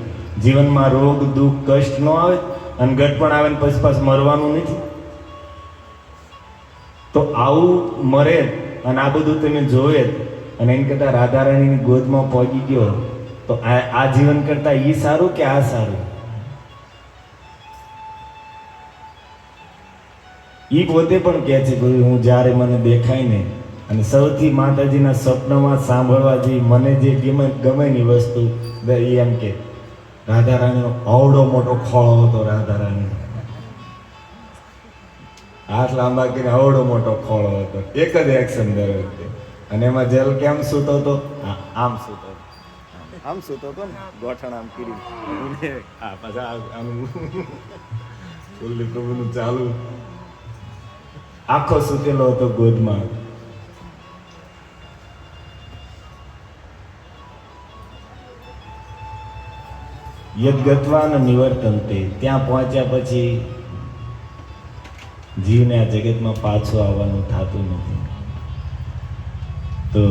જીવનમાં રોગ દુઃખ કષ્ટ ન આવે? અને ગઢપણ આવે ને પછી પાછું મરવાનું નથી. તો આવું મરે અને આ બધું તમે જોવે અને એમ કરતા રાધારાણીની ગોદમાં પહોંચી ગયો, તો આ જીવન કરતા એ સારું કે આ સારું? એ પોતે પણ કહે છે કે હું જ્યારે મને દેખાય ને, અને સૌથી માતાજીના સ્વપ્નમાં સાંભળવા જેવી મને જે ગમે ની વસ્તુ એ એમ કે રાધારાણીનો અવડો મોટો ખોળો હતો. રાધારાણી હાથ લાંબા કરીને અવડો મોટો ખોળો હતો, એક જ એક્શન દર વખતે. અને એમાં જેલ કેમ સૂતો હતો? આમ સૂતો હતો, આમ સૂતો હતો ને, ગોઠણ આમ કરી પાછા આમ પ્રભુનું ચાલુ, આખો સૂતેલો હતો ગોદમાં. યદ્ગત્વા ન નિવર્તન્તે, ત્યાં પહોંચ્યા પછી જીવને આ જગતમાં પાછું આવવાનું થતું નથી. તો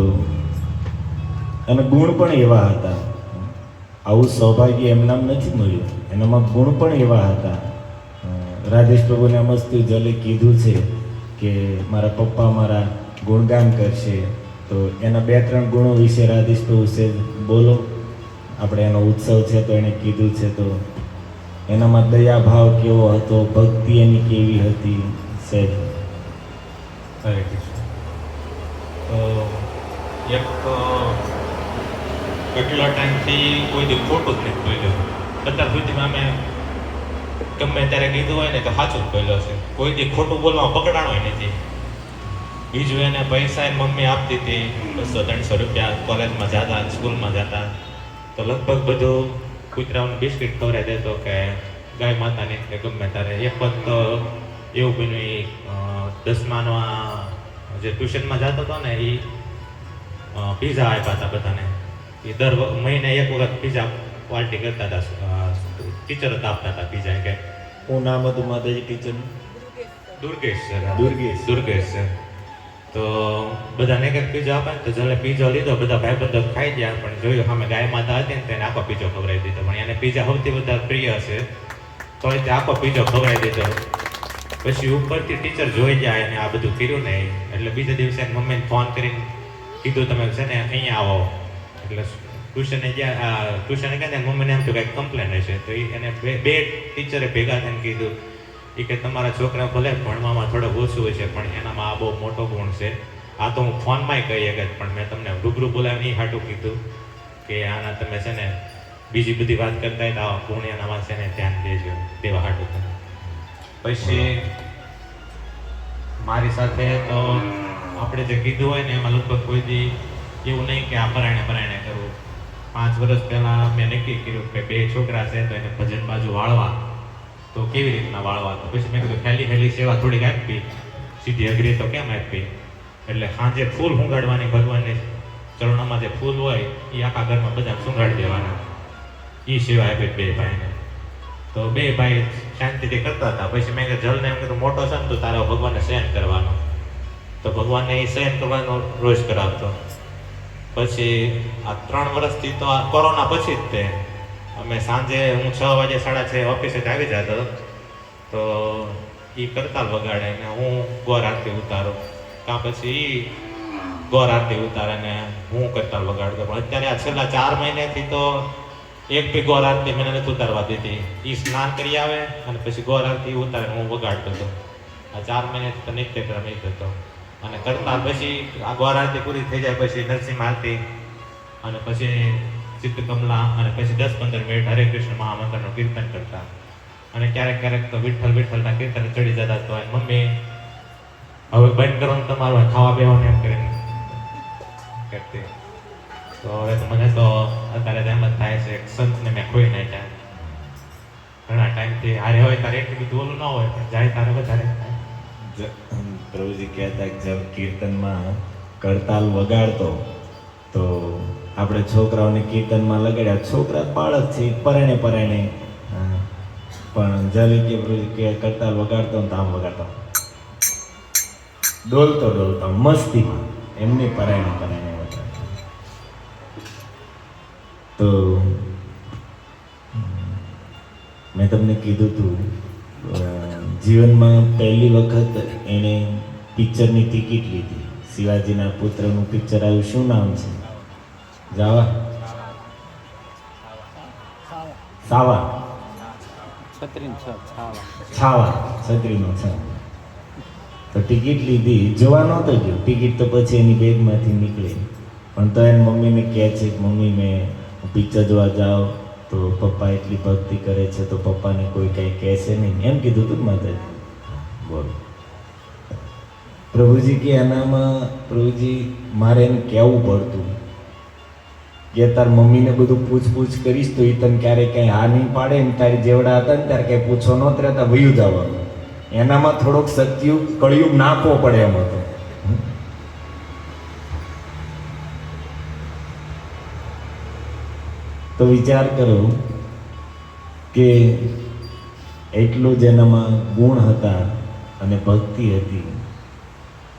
અને ગુણ પણ એવા હતા, આવું સૌભાગ્ય એમનામ નથી મળ્યું, એનામાં ગુણ પણ એવા હતા. રાધેશ પ્રભુને મસ્ત જલે કીધું છે કે મારા પપ્પા મારા ગુણગાન કરશે, તો એના 2-3 ગુણો વિશે રાધેશ પ્રભુ છે બોલો. આપણે એનો ઉત્સવ છે તો એને કીધું છે, તો એનામાં દયા ભાવ કેવો હતો, ભક્તિ એની કેવી હતી સહેજ. હરે કૃષ્ણ. તો એક કેટલા ટાઈમથી કોઈ દી ખોટું જ નથી બોલ્યો. અત્યાર સુધીમાં અમે ગમે ત્યારે કીધું હોય ને તો સાચું જ બોલ્યો છે. કોઈ દી ખોટું બોલવામાં પકડાણો નથી. બીજું એને પૈસા એની મમ્મી આપતી હતી, 200-300 રૂપિયા. કોલેજમાં જતા, સ્કૂલમાં જતા, તો લગભગ બધું કૂતરાઓને બિસ્કિટ ખવડાવી દેતો કે ગાય માતાને કે ગમે ત્યારે. એક વખત તો એવું બન્યું, 10મામાં જે ટ્યુશનમાં જતો હતો ને, એ પીઝા આપ્યા હતા બધાને. એ દર મહિને એક વખત પીઝા પાર્ટી કરતા હતા, ટીચર જ આપતા હતા પીઝા. કે શું નામ હતું માતાજી ટીચરનું? દુર્ગેશ સર. દુર્ગેશ સર. તો બધાને એક પીઝા આપે તો જલે પીઝો લીધો, બધા ભાઈબંધો ખાઈ ગયા, પણ જોયું સામે ગાય માતા હતી ને તેને આખો પીઝો ખવડાવી દીધો. પણ એને પીઝા સૌથી વધારે પ્રિય છે, તો તે આખો પીઝો ખવડાવી દીધો. પછી ઉપરથી ટીચર જોઈ જાય અને આ બધું કર્યું ને, એટલે બીજા દિવસે મમ્મીને ફોન કરીને કીધું તમે છે ને અહીંયા આવો. એટલે ટ્યુશને ગયા ને મમ્મીને એમ તો કંઈક કમ્પ્લેન હશે, તો એને બે ટીચરે ભેગા થઈને કીધું કે તમારા છોકરા ભલે ભણવામાં થોડો ઓછું હોય છે, પણ એનામાં આ બહુ મોટો ગુણ છે. આ તો હું ફોનમાંય કહી શકત, પણ મેં તમને રૂબરૂ બોલાવીને એ હાટું કીધું કે આના તમે છે ને બીજી બધી વાત કરતા હોય તો આ ગુણ એનામાં છે ને ધ્યાન દેજો, દેવા હાટું તમે. પછી મારી સાથે તો આપણે જે કીધું હોય ને એમાં લગભગ કોઈ દી એવું નહીં કે આ પરાયણે કરવું. 5 વર્ષ પહેલાં મેં નક્કી કર્યું કે 2 છોકરા છે તો એને ભજન બાજુ વાળવા, તો કેવી રીતના વાળવા. તો પછી મેં કીધું હેલી સેવા થોડીક આપી, સીધી અઘરી તો કેમ આપી. એટલે સાંજે ફૂલ સુંગાડવાની, ભગવાનની ચરણોમાં જે ફૂલ હોય એ આખા ઘરમાં બધા સુંગાડી દેવાના. એ સેવા આપી 2 ભાઈને. તો 2 ભાઈ શાંતિથી કરતા હતા. પછી મેં જલને એમ કીધું મોટો છે ને તો તારા ભગવાનને શયન કરવાનો, તો ભગવાનને એ શયન કરવાનો રોજ કરાવતો. પછી આ 3 વર્ષથી તો આ કોરોના પછી જ તે અમે સાંજે હું 6 વાગે 6:30 ઓફિસે આવી જતો, તો એ કરતાલ વગાડે ને હું ગોર આરતી ઉતારું, કાં પછી એ ગોર આરતી ઉતારે ને હું કરતાલ વગાડતો. પણ અત્યારે આ છેલ્લા 4 મહિનાથી તો એક બી ગોર આરતી મને નથી ઉતારવા દીધી. એ સ્નાન કરી આવે અને પછી ગોર આરતી ઉતારે હું વગાડતો હતો. આ 4 મહિનાથી તો નિત્યક્રમ એ થતો. અને કરતા પછી આ ગોર આરતી પૂરી થઈ જાય પછી નરસિંહ આરતી, અને પછી ચિત્ત કમલા, અને પછી 10-15 મિનિટ હરે કૃષ્ણ મહામંત્રનું કીર્તન કરતા. અને ક્યારેક તો વિઠ્ઠલના કીર્તન ચડી જતા. તો મમ્મી હવે બંધ કરો ને તમારું ખાવા બેવાનું એમ કરીને કરતી. તો હવે તો મને તો અત્યારે એમ જ થાય છે સંતને મેં ખોઈ નાખ્યા. ઘણા ટાઈમથી હારે હોય તારે એટલું બધું ઓલું ન હોય, પણ જાય તારે વધારે. પ્રભુજી કહેતા કે જબ કીર્તનમાં કરતાલ વગાડતો તો આપણે છોકરાઓને કીર્તનમાં લગાડ્યા, છોકરા બાળક છે, પરણે પણ જ્યારે કે કરતા વગાડતો ને તો આમ વગાડતો, ડોલતો મસ્તીમાં એમની પરાયણે વગાડતો. તો મેં તમને કીધું હતું, જીવનમાં પહેલી વખત એણે પિક્ચરની ટિકિટ લીધી. શિવાજીના પુત્રનું પિક્ચર આવ્યું, શું નામ છે? જાવા સાવા છાવા, છત્રીનો છાવા. તો ટિકિટ લીધી, જોવા નહોતો ગયો. ટિકિટ તો પછી એની બેગમાંથી નીકળી, પણ તો એની મમ્મીને કહે છે કે મમ્મી મેં પિક્ચર જોવા જાઉં તો પપ્પા એટલી ભક્તિ કરે છે તો પપ્પાને કોઈ કંઈ કહેશે નહીં, એમ કીધું હતું માતાજી. બોલ, પ્રભુજી કે એનામાં પ્રભુજી મારે એને કહેવું પડતું કે તાર મમ્મીને બધું પૂછ કરીશ તો એ તને ક્યારેય કંઈ હા નહીં પાડે ને, તારી જેવડા હતા ને ત્યારે કંઈ પૂછો નહોતા રહેતા, વયું જવાનું. એનામાં થોડોક સત્યુગ કળિયુગ નાખવો પડે એમ હતો. તો વિચાર કરો કે એટલું જ એનામાં ગુણ હતા અને ભક્તિ હતી,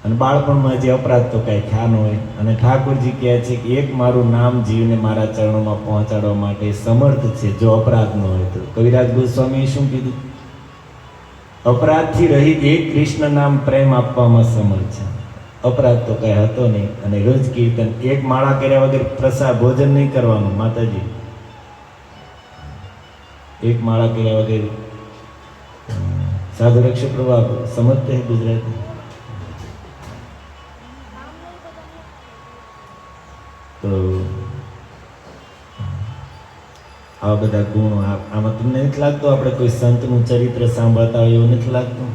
અને બાળપણમાં જે અપરાધ તો કાંઈ ખ્યાલ ન હોય. અને ઠાકોરજી કહે છે કે એક મારું નામ જીવને મારા ચરણોમાં પહોંચાડવા માટે સમર્થ છે, જો અપરાધ ન હોય તો. કવિરાજ ગોસ્વામીએ શું કીધું? અપરાધથી રહિત એક કૃષ્ણ નામ પ્રેમ આપવામાં સમર્થ છે. અપરાધ તો કાંઈ હતો નહીં. અને રોજ કીર્તન, એક માળા કર્યા વગર પ્રસાદ ભોજન નહીં કરવાનું. માતાજી, એક માળા કર્યા વગર સાધુ રક્ષ પ્રભાવ સમજते हैं ગુજરાતી? તો આવા બધા ગુણો આમાં તમને નથી લાગતું આપણે કોઈ સંતનું ચરિત્ર સાંભળતા હોય એવું નથી લાગતું?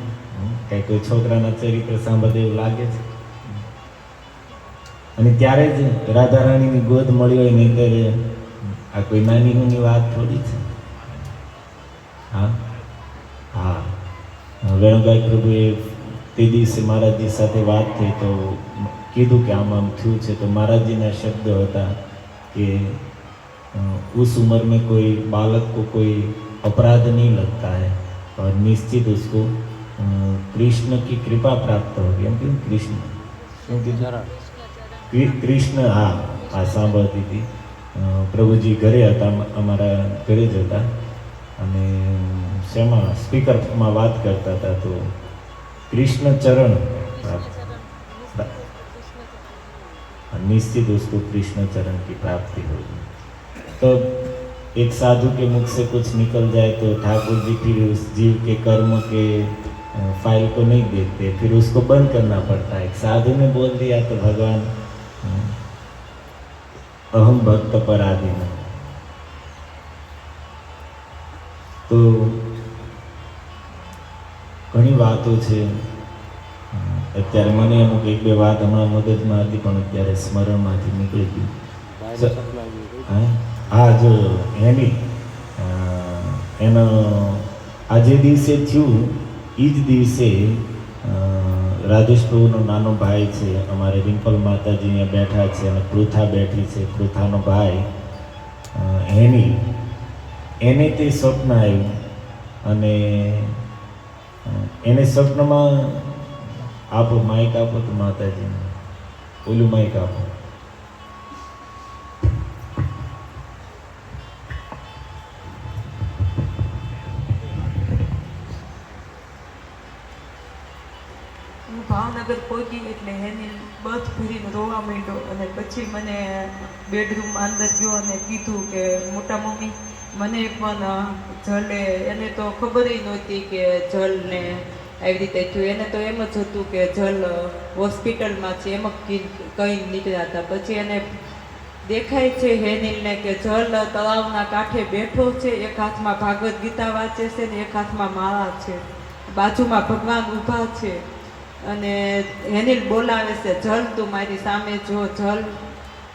કઈ કોઈ છોકરાના ચરિત્ર સાંભળતા એવું લાગે છે? અને ત્યારે જ રાધા રાણીની ગોદ મળી હોય, નહીં ત્યારે આ કોઈ નાની વાત થોડી છે. હા હા, વેણુગાય પ્રભુએ તે દિવસે મહારાજજી સાથે વાત થઈ તો કીધું કે આમ થયું છે. તો મહાराज शब्द હતા कि उस उम्र में कोई बालक को कोई अपराध नहीं लगता है और निश्चित उसको कृष्ण की कृपा प्राप्त होगी. हम क्यों कृष्ण कृष्ण हाँ સાંભળતી હતી. પ્રભુજી ઘરે હતા, અમારા ઘરે જ હતા, અને શેમાં સ્પીકરમાં વાત કરતા હતા. તો कृष्ण चरण निश्चित उसको कृष्ण चरण की प्राप्ति होगी. तो एक साधु के मुख से कुछ निकल जाए तो ठाकुर जी फिर उस जीव के कर्म के फाइल को नहीं देखते, फिर उसको बंद करना पड़ता है. एक साधु ने बोल दिया तो भगवान अहम भक्त पराधीन. तो ઘણી વાતો છે. અત્યારે મને અમુક એક બે વાત હમણાં મગજમાં હતી પણ અત્યારે સ્મરણમાંથી નીકળી ગયું. હા, જો એનો આજે દિવસે થયું એ જ દિવસે રાજેશ પ્રભુનો નાનો ભાઈ છે, અમારે રિમ્પલ માતાજી અહીંયા બેઠા છે અને પૃથા બેઠી છે. પૃથાનો ભાઈ એને તે સ્વપ્ન આવ્યું અને એને સ્વપ્નમાં આપો માઇક આપો તો માતાજીને ઓલું માઇક આપો. હું ભાવનગર પહોંચી એટલે એને બસ ભરીને રોવા માંડ્યો. અને પછી મને બેડરૂમમાં અંદર ગયો અને કીધું કે મોટા મમ્મી મને પણ જલે, એને તો ખબર નહોતી કે જલને આવી રીતે થયું. એને તો એમ જ હતું કે જલ હોસ્પિટલમાં છે, એમ જ કંઈ નીકળ્યા હતા. પછી એને દેખાય છે હેનિલને કે જલ તળાવના કાંઠે બેઠો છે, એક હાથમાં ભાગવત ગીતા વાંચે છે ને એક હાથમાં માળા છે, બાજુમાં ભગવાન ઊભા છે. અને હેનિલ બોલાવે છે, જલ તું મારી સામે જો, જલ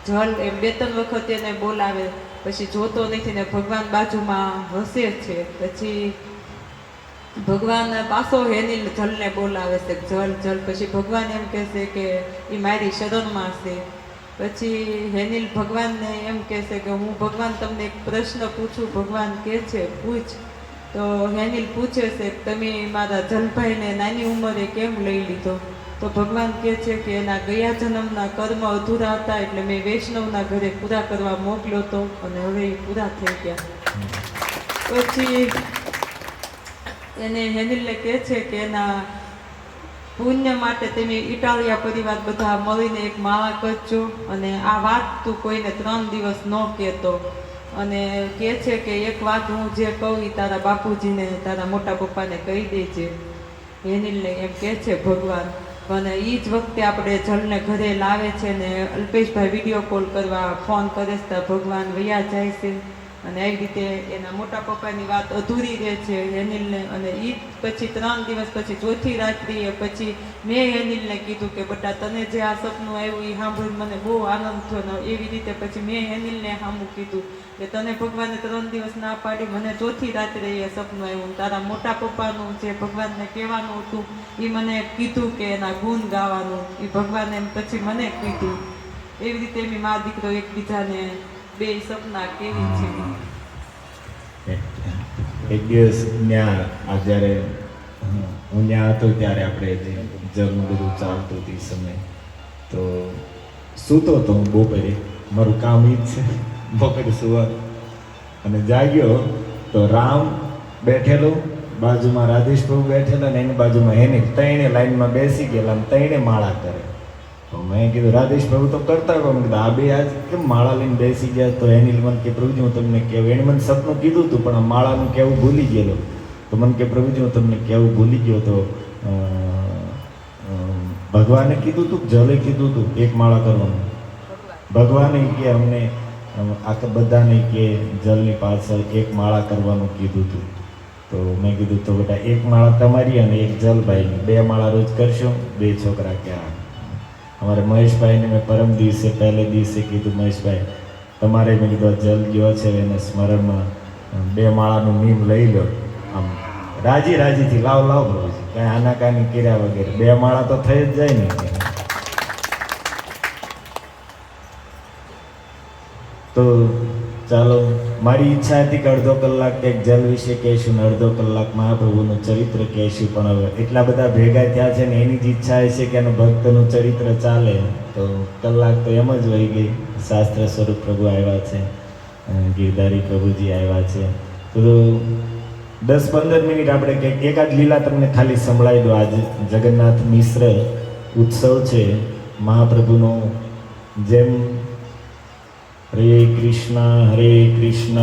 જલ એમ 2-3 વખત એને બોલાવે. પછી જોતો નથી ને ભગવાન બાજુમાં હસે છે. પછી ભગવાન પાછો હેનિલ જલને બોલાવે છે, જલ જલ. પછી ભગવાન એમ કહેશે કે એ મારી શરણમાં છે. પછી હેનિલ ભગવાનને એમ કહેશે કે હું ભગવાન તમને એક પ્રશ્ન પૂછું. ભગવાન કહે છે પૂછ. તો હેનિલ પૂછે છે કે તમે મારા જલભાઈને નાની ઉંમરે કેમ લઈ લીધો? તો ભગવાન કહે છે કે એના ગયા જન્મના કર્મ અધૂરા હતા એટલે મેં વૈષ્ણવના ઘરે પૂરા કરવા મોકલ્યો હતો અને હવે એ પૂરા થઈ ગયા. પછી એને હેનિલને કહે છે કે એના પુણ્ય માટે તમે ઇટાલિયા પરિવાર બધા મળીને એક માળા કરજો અને આ વાત તું કોઈને 3 દિવસ ન કહેતો. અને કહે છે કે એક વાત હું જે કહું એ તારા બાપુજીને તારા મોટા પપ્પાને કહી દેજે. હેનિલને એમ કહે છે ભગવાન. અને એ જ વખતે આપણે જલને ઘરે લાવે છે ને અલ્પેશભાઈ વિડીયો કોલ કરવા ફોન કરે છે ભગવાન વયા જાય છે. અને આવી રીતે એના મોટા પપ્પાની વાત અધૂરી રહે છે હેનિલને. અને એ પછી 3 દિવસ પછી ચોથી રાત્રિએ પછી મેં હેનિલને કીધું કે બેટા તને જે આ સપનું આવ્યું એ સાંભળીને મને બહુ આનંદ થયો. ને એવી રીતે પછી મેં હેનિલને સામું કીધું કે તને ભગવાને 3 દિવસ ના પાડી, મને ચોથી રાત્રે એ સપનું આવ્યું. તારા મોટા પપ્પાનું જે ભગવાનને કહેવાનું હતું એ મને કીધું કે એના ગુણ ગાવાનું, એ ભગવાને પછી મને કીધું. એવી રીતે એમ મા દીકરો એકબીજાને બે સપના કેવી છે. એક દિવસ ત્યાં જ્યારે હું ત્યાં હતો ત્યારે આપણે જલનું બધું ચાલતું હતું એ સમય તો સૂતો હતો હું બપોરે. મારું કામ એ જ છે બપોરે સુવાનું. અને જાગ્યો તો રામ બેઠેલો, બાજુમાં રાધેશ પ્રભુ બેઠેલા અને એની બાજુમાં હેનિલ. ત્રણે લાઈનમાં બેસી ગયેલા અને ત્રણે માળા કરે. તો મેં કીધું રાધેશ પ્રભુ તો કરતા હોય. મેં કીધું આ બે આજ કેમ માળા લઈને બેસી ગયા? તો હેનિલ મને કે પ્રભુજી હું તમને કહેવું, એને મને સપનું કીધું હતું પણ આ માળાનું કહેવું ભૂલી ગયેલો. તો મને કે પ્રભુજી હું તમને કહેવું ભૂલી ગયો. તો ભગવાને કીધું હતું, જલે કીધું હતું એક માળા કરવાનું. ભગવાને કે અમને આખા બધાને કે જલની પાછળ એક માળા કરવાનું કીધું હતું. તો મેં કીધું તો બેટા એક માળા તમારી અને એક જલભાઈની, 2 માળા રોજ કરશો. 2 છોકરા ક્યાં? અમારે મહેશભાઈને મેં પરમ દિવસે પહેલે દિવસે કીધું મહેશભાઈ તમારે મેં કીધું જલ ગયો છે એને સ્મરણમાં 2 માળાનું નીમ લઈ લો. આમ રાજીથી લાવ પ્રભુજી કાંઈ આનાકાની કર્યા વગેરે 2 માળા તો થઈ જ જાય ને. તો ચાલો મારી ઈચ્છા હતી કે અડધો કલાક કંઈક જલ વિશે કહેશું ને અડધો કલાક મહાપ્રભુનું ચરિત્ર કહેશું. પણ હવે એટલા બધા ભેગા થયા છે ને એની જ ઈચ્છા છે કે એનું ભક્તનું ચરિત્ર ચાલે. તો કલાક તો એમ જ વહી ગઈ. શાસ્ત્ર સ્વરૂપ પ્રભુ આવ્યા છે, ગિરધારી પ્રભુજી આવ્યા છે. તો 10-15 મિનિટ આપણે કંઈક એકાદ લીલા તમને ખાલી સંભળાવી દો. આજે જગન્નાથ મિશ્ર ઉત્સવ છે મહાપ્રભુનો. જેમ હરે કૃષ્ણ કૃષ્ણ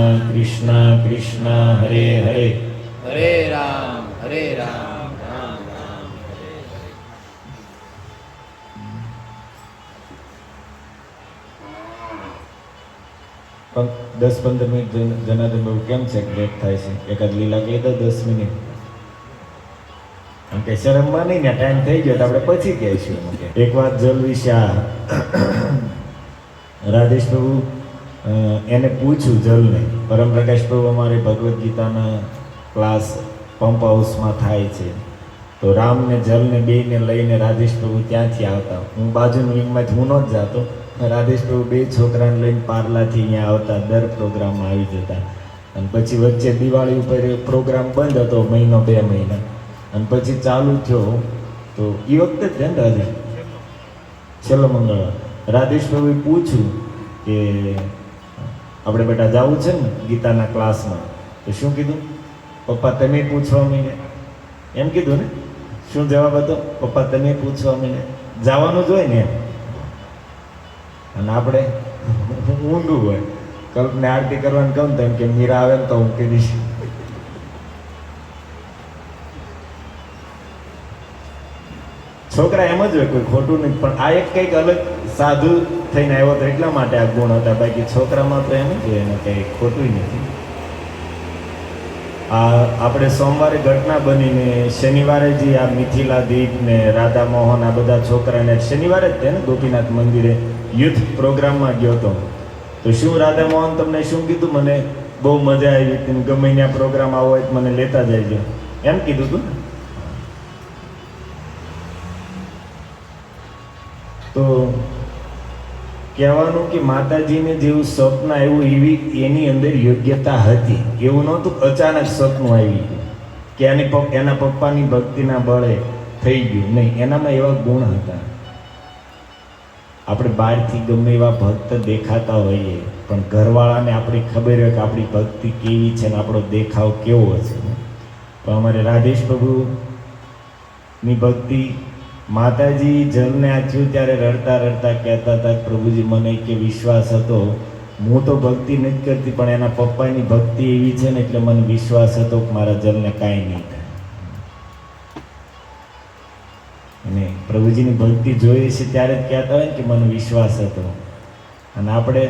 કૃષ્ણ હરે હરે, હરે રામ રામ રામ હરે હરે. પણ 10-15 મિનિટ જનાર્દન બાબુ કેમ છે લેટ થાય છે? એકાદ લીલા કહી દો 10 મિનિટ. આમ કે શરમમાં નહીં ને ટાઈમ થઈ ગયો તો આપણે પછી કહીશું. એક વાત જલ વિશે રાધેશ પ્રભુ એને પૂછ્યું જલને. પરમ પ્રકાશ પ્રભુ અમારે ભગવદ્ ગીતાના ક્લાસ પંપ હાઉસમાં થાય છે. તો રામને જલને બેયને લઈને રાધેશ પ્રભુ ત્યાંથી આવતા. હું બાજુની વિંગમાંથી હું ન જ જાતો. રાધેશ પ્રભુ 2 છોકરાને લઈને પાર્લાથી અહીંયા આવતા, દર પ્રોગ્રામમાં આવી જતા. અને પછી વચ્ચે દિવાળી ઉપર પ્રોગ્રામ બંધ હતો 1-2 મહિના અને પછી ચાલુ થયો. તો એ વખતે જ ને રાધે છેલ્લો મંગળવાર રાધેશ પ્રભુએ પૂછ્યું કે આપણે બેટા જવું છે ને ગીતાના ક્લાસમાં? તો શું કીધું? પપ્પા તમે પૂછવા માંડ્યા. એમ કીધું ને? શું જવાબ હતો? પપ્પા તમે પૂછવા માંડ્યા. જવાનું જ હોય ને. અને આપણે ઊંધું હોય. કલ્પને આરતી કરવાનું કહું તો એમ કે મીરા આવે ને તો હું કહી દઈશ. છોકરા એમ જ હોય, કોઈ ખોટું નહીં. પણ આ એક કંઈક અલગ સાધુ થઈને આવ્યો તો એટલા માટે આ ગુણ હતા. બાકી છોકરામાં તો એમ જ હોય એને કંઈ ખોટું નથી. આ આપણે સોમવારે ઘટના બનીને શનિવારે જે આ મિથિલા દીપ ને રાધા મોહન આ બધા છોકરાને શનિવારે જ તે ને ગોપીનાથ મંદિરે યુથ પ્રોગ્રામમાં ગયો હતો. તો શું રાધા મોહન તમને શું કીધું? મને બહુ મજા આવી હતી, ગમે ત્યાં પ્રોગ્રામ આવો હોય તો મને લેતા જજો એમ કીધું હતું ને. તો કહેવાનું કે માતાજીને જેવું સ્વપ્ન આવ્યું એવી એની અંદર યોગ્યતા હતી. એવું નહોતું અચાનક સ્વપ્ન આવી ગયું કે એના પપ્પાની ભક્તિના બળે થઈ ગયું. નહીં, એનામાં એવા ગુણ હતા. આપણે બહારથી ગમે એવા ભક્ત દેખાતા હોઈએ, પણ ઘરવાળાને આપણી ખબર હોય કે આપણી ભક્તિ કેવી છે ને આપણો દેખાવ કેવો છે. તો અમારે રાધેશ પ્રભુની ભક્તિ, માતાજી જલને આ થયું ત્યારે રડતા રડતા કહેતા હતા કે પ્રભુજી મને કે વિશ્વાસ હતો, હું તો ભક્તિ નથી કરતી પણ એના પપ્પાની ભક્તિ એવી છે ને એટલે મને વિશ્વાસ હતો કે મારા જલને કાંઈ નહીં થાય. અને પ્રભુજીની ભક્તિ જોઈએ છે ત્યારે જ કહેતા હોય ને કે મને વિશ્વાસ હતો. અને આપણે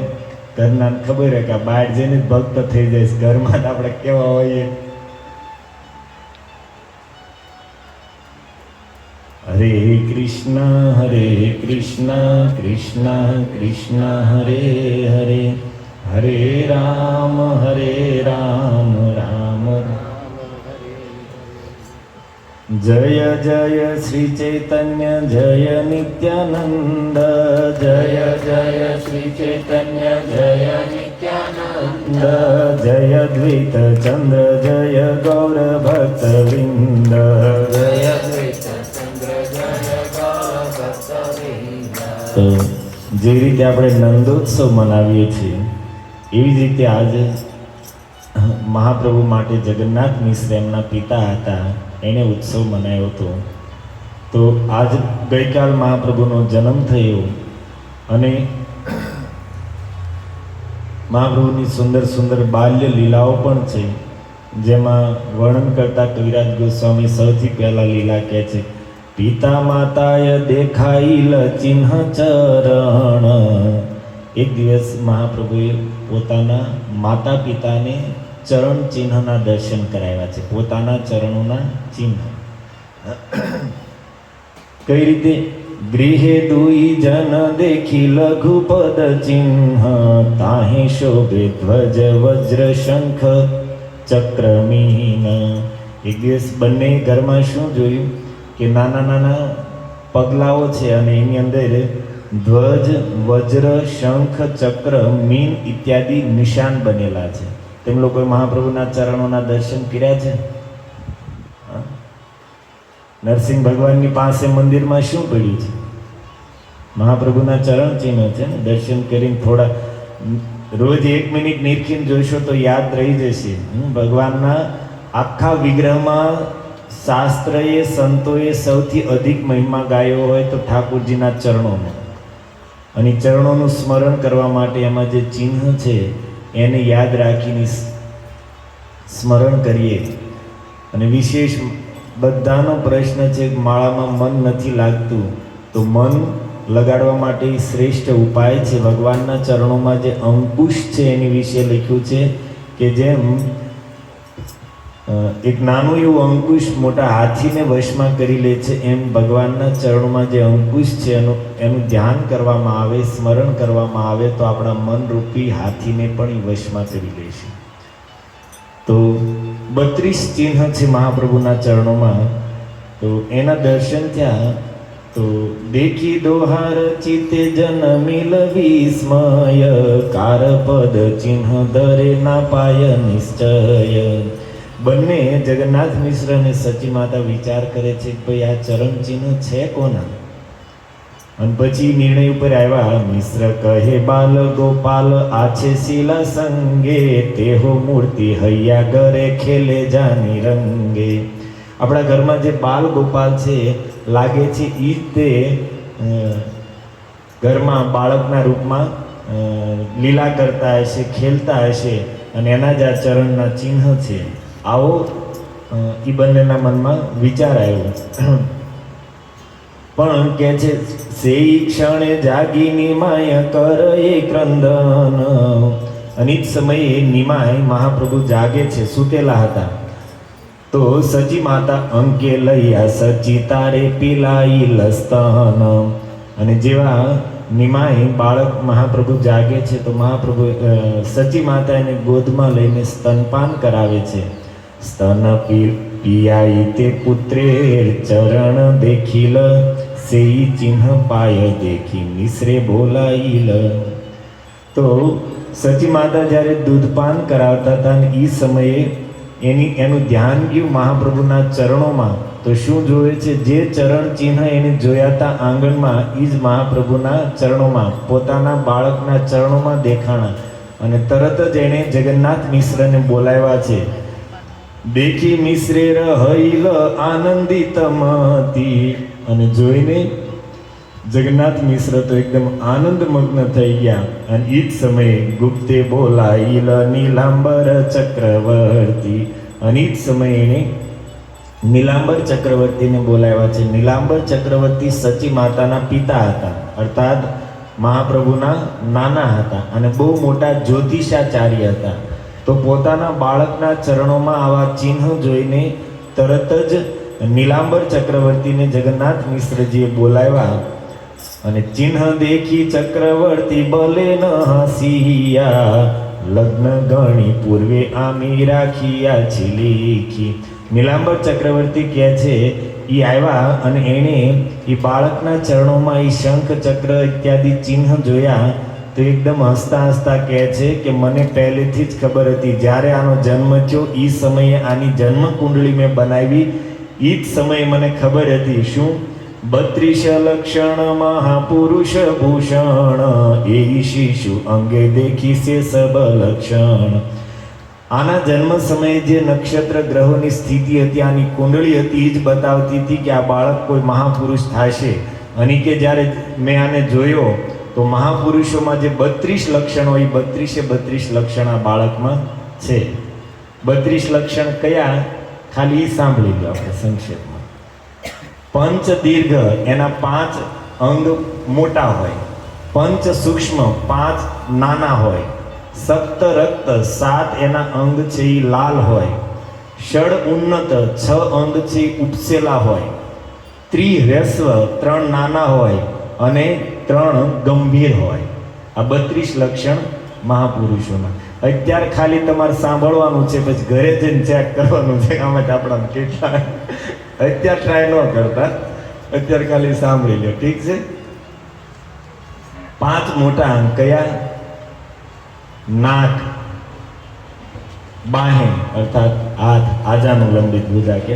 ઘરના ખબર હોય કે આ બહાર જઈને જ ભક્ત થઈ જાય. ઘરમાં જ આપણે કેવા હોઈએ, હરે કૃષ્ણ કૃષ્ણ કૃષ્ણ હરે હરે, હરે રામ રામ રામ. જય જય શ્રી ચૈતન્ય જય નિત્યાનંદ, જય જય શ્રી ચૈતન્ય જય નિત્યાનંદ, જય દ્વૈત ચંદ્ર જય ગૌર ભક્ત વૃંદ, જય દ્વૈત ચંદ્ર જય ગૌર ભક્ત વૃંદ. તો જે રીતે આપણે નંદોત્સવ મનાવીએ છીએ એવી જ રીતે આજે મહાપ્રભુ માટે જગન્નાથ મિશ્ર એમના પિતા હતા, એને ઉત્સવ મનાયો હતો. તો આજ ગઈકાલ મહાપ્રભુનો જન્મ થયો અને મહાપ્રભુની સુંદર સુંદર બાલ્ય લીલાઓ પણ છે, જેમાં વર્ણન કરતા કવિરાજ ગોસ્વામી સૌથી પહેલા લીલા કહે છે, પિતા માતાય દેખાઈલ ચિહ્ન ચરણ. એક દિવસ મહાપ્રભુએ પોતાના માતા પિતાને ચરણ ચિહ્નના દર્શન કરાવ્યા છે, પોતાના ચરણોના ચિહ્ન. કઈ રીતે? ગૃહે દુઈ જન દેખી લઘુપદ ચિહ્ન, તાહે શોભે ધ્વજ વજ્ર શંખ ચક્રમીન. એક દિવસ બંને ઘરમાં શું જોયું કે નાના નાના પગલાઓ છે અને એની અંદર ધ્વજ વજ્ર શંખ ચક્ર મીન ઇત્યાદિ નિશાન બનેલા છે. તેમ લોકોએ મહાપ્રભુના ચરણોના દર્શન કર્યા છે. નરસિંહ ભગવાનની પાસે મંદિરમાં શું પડ્યું છે? મહાપ્રભુના ચરણ ચિહ્ન છે ને. દર્શન કરીને થોડા રોજ 1 મિનિટ નિરીક્ષણ જોશો તો યાદ રહી જશે. ભગવાનના આખા વિગ્રહમાં શાસ્ત્રએ સંતોએ સૌથી અધિક મહિમા ગાયો હોય તો ઠાકોરજીના ચરણોનો. અને ચરણોનું સ્મરણ કરવા માટે એમાં જે ચિહ્ન છે એને યાદ રાખીને સ્મરણ કરીએ. અને વિશેષ બધાનો પ્રશ્ન છે કે માળામાં મન નથી લાગતું, તો મન લગાડવા માટે શ્રેષ્ઠ ઉપાય છે. ભગવાનના ચરણોમાં જે અંકુશ છે એની વિશે લખ્યું છે કે જેમ એક નાનું એવું અંકુશ મોટા હાથીને વશમાં કરી લે છે, એમ ભગવાનના ચરણોમાં જે અંકુશ છે એનું ધ્યાન કરવામાં આવે, સ્મરણ કરવામાં આવે તો આપણા મનરૂપી હાથીને પણ એ વશમાં કરી લે છે. તો 32 ચિહ્ન છે મહાપ્રભુના ચરણોમાં. તો એના દર્શન થયા. તો દેખી દોહાર ચિતે જનમિલ વિસ્મય, કારપદ ચિહ્ન દરે ના પાય નિશ્ચય. બંને જગન્નાથ મિશ્ર અને સચી માતા વિચાર કરે છે કે ભાઈ આ ચરણ ચિહ્ન છે કોના? અને પછી નિર્ણય ઉપર આવ્યા. મિશ્ર કહે બાલ ગોપાલ આછે શીલા સંગે, તેહો મૂર્તિ હૈયા ગરે ખેલે જાની રંગે. આપણા ઘરમાં જે બાલ ગોપાલ છે લાગે છે એ જ તે ઘરમાં બાળકના રૂપમાં લીલા કરતા હશે, ખેલતા હશે અને એના જ આ ચરણના ચિહ્ન છે. આવો એ બંનેના મનમાં વિચાર આવ્યો. પણ કે છે સેઈ ક્ષણે જાગી નિમાય કર એ ક્રંદન. અને જ સમયે નિમાય મહાપ્રભુ જાગે છે, સૂતેલા હતા. તો સચી માતા અંકે લઈયા સચી તારે પીલાઈ લસ્તન. અને જેવા નિમાય બાળક મહાપ્રભુ જાગે છે તો મહાપ્રભુ સચી માતા એને ગોદમાં લઈને સ્તનપાન કરાવે છે. સ્તન પિયાઈ તે પુત્રે ચરણ દેખીલ सेई चिन्ह पाय देखी मिश्रे बोलाइल। तो સચી માતા જ્યારે દૂધપાન કરાવતા હતા ને એ સમયે એનું ધ્યાન ગયું મહાપ્રભુના ચરણોમાં, તો શું જોવે છે? જે ચરણ ચિહ્ન એને જોયા હતા આંગણમાં, એ જ મહાપ્રભુના ચરણોમાં, પોતાના બાળકના ચરણોમાં દેખાણા. અને તરત જ એણે જગન્નાથ મિશ્રને બોલાવ્યા છે. દેખી મિશ્રે રહૈલ આનંદિત મતી. અને જોઈને જગન્નાથ મિશ્ર તો એકદમ આનંદમગ્ન થઈ ગયા. અને એ જ સમયે ગુપ્તે બોલાઈલ નીલાંબર ચક્રવર્તી. અને એ જ સમયે એને નીલાંબર ચક્રવર્તીને બોલાવ્યા છે. નીલાંબર ચક્રવર્તી સચી માતાના પિતા હતા, અર્થાત મહાપ્રભુના નાના હતા અને બહુ મોટા જ્યોતિષાચાર્ય હતા. તો પોતાના બાળકના ચરણોમાં આવા ચિહ્ન જોઈને તરત જ નીલાંબર ચક્રવર્તીને જગન્નાથ મિશ્રજીએ બોલાવ્યા. અને ચિહ્ન દેખી ચક્રવર્તી બલે ન હસિયા, લગ્ન ગણી પૂર્વે આમી રાખિયા છીલીખી. નીલાંબર ચક્રવર્તી કહે છે એ આવ્યા અને એણે એ બાળકના ચરણોમાં એ શંખ ચક્ર ઇત્યાદિ ચિહ્ન જોયા. તો એકદમ હસતા હસતા કહે છે કે મને પહેલેથી જ ખબર હતી, જ્યારે આનો જન્મ થયો એ સમયે આની જન્મ કુંડળી મેં બનાવી, એ જ સમયે મને ખબર હતી. શું? 32 લક્ષણ મહાપુરુષ ભૂષણ, એ શિશુ અંગે દેખી સે સબ લક્ષણ. આના જન્મ સમયે જે નક્ષત્ર ગ્રહોની સ્થિતિ હતી, આની કુંડળી હતી, એ જ બતાવતી હતી કે આ બાળક કોઈ મહાપુરુષ થશે. અને કે જ્યારે મેં આને જોયો તો મહાપુરુષોમાં જે 32 લક્ષણો, એ 32 લક્ષણ આ બાળકમાં છે. 32 લક્ષણ કયા? ખાલી સાંભળી લો આપણે સંક્ષેપમાં. પંચ દીર્ઘ, એના 5 અંગ મોટા હોય. પંચ સૂક્ષ્મ, 5 નાના હોય. સપ્ત રક્ત, 7 એના અંગ છે એ લાલ હોય. ષડ ઉન્નત, 6 અંગ છે એ ઉપસેલા હોય. ત્રિહ્રસ્વ, 3 નાના હોય અને 3 ગંભીર હોય. આ 32 લક્ષણ મહાપુરુષોના. અત્યારે ખાલી તમારે સાંભળવાનું છે, પછી ઘરે જઈને ચેક કરવાનું છે આમાં આપણા કેટલા. અત્યારે ટ્રાય ન કરતા, અત્યારે ખાલી સાંભળી લો, ઠીક છે? 5 મોટા અંગ કયા? નાક, બાહે અર્થાત હાથ, આજાનું લંબિત ભુજા કે.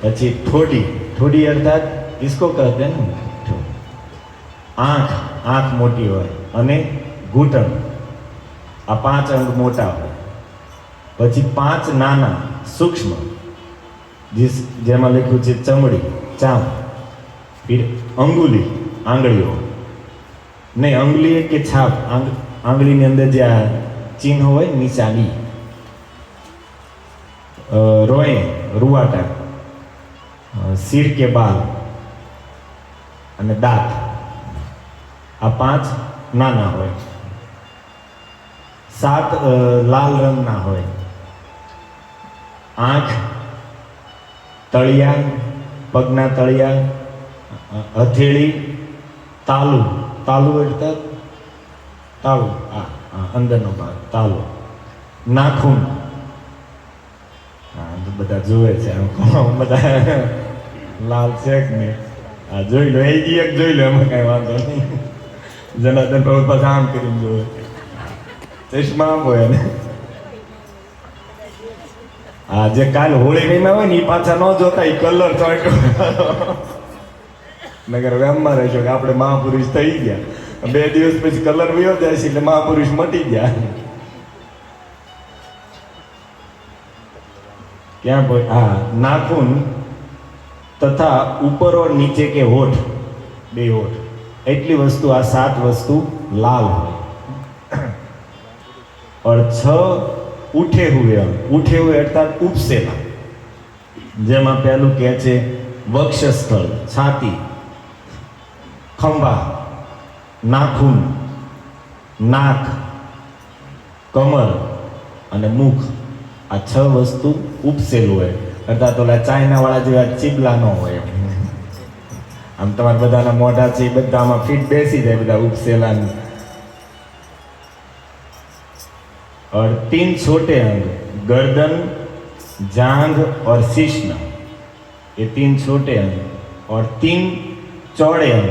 પછી ઠોડી, ઠોડી અર્થાત इसको कहते हैं ना. આંખ, આંખ મોટી હોય. અને ઘૂંટણ, આ 5 અંગ મોટા હોય. પછી 5 નાના સૂક્ષ્મ, જેમાં લખ્યું છે ચમડી, ચામ. फिर અંગુલી, આંગળીઓ નહીં, અંગલી કે છાપ, આંગળીની અંદર જે આ ચિહ્ન હોય નીચાની. રોય, રૂવાટા, સિર કે બાલ અને દાંત. આ 5 નાના હોય. 7 લાલ રંગના હોય. આંખ, તળિયા, પગના તળિયા, હથેળી, તાલુ, તાલુ એટલે તાળું, અંદરનો ભાગ તાલુ. નાખૂન, હા બધા જોવે છે, બધા લાલ છે કે નહીં? હા જોઈ લો, એક જોઈ લો, એમાં કાંઈ વાંધો નહીં. જનાર્દન પ્રભુ પાછા આમ કરીને જોવે, ચશ્મા આમ હોય ને. હા, જે કાલ હોળી રહીમાં હોય ને એ પાછા ન જોતા, એ કલર ચોંટ્યો નગર વેમમાં રહેશો કે આપણે મહાપુરુષ થઈ ગયા. 2 દિવસ પછી કલર વયો જાય છે એટલે મહાપુરુષ મટી ગયા. ક્યાં બોલ? હા, નાખૂન તથા ઉપર और નીચે के होठ, 2 होठ. એટલી વસ્તુ, આ 7 વસ્તુ લાલ હોય. और 6 ઉઠે હુએ, ઉઠે હુએ અર્થાત ઉપસેલા. જેમાં પહેલું કહે છે વક્ષસ્થળ, છાતી, ખંભા, નાખૂન, નાક, કમર અને મુખ. આ 6 વસ્તુ ઉપસેલું હોય. અર્થાત ઓલા ચાઇના વાળા જેવા ચીબલા ન હોય. આમ તમારા બધાના મોઢા છે એ બધા આમાં ફિટ બેસી જાય, બધા ઉપસેલા. और 3 छोटे अंग, गर्दन, जांघ और शीश्न, ये 3 छोटे अंग. और 3 ચોડે અંગ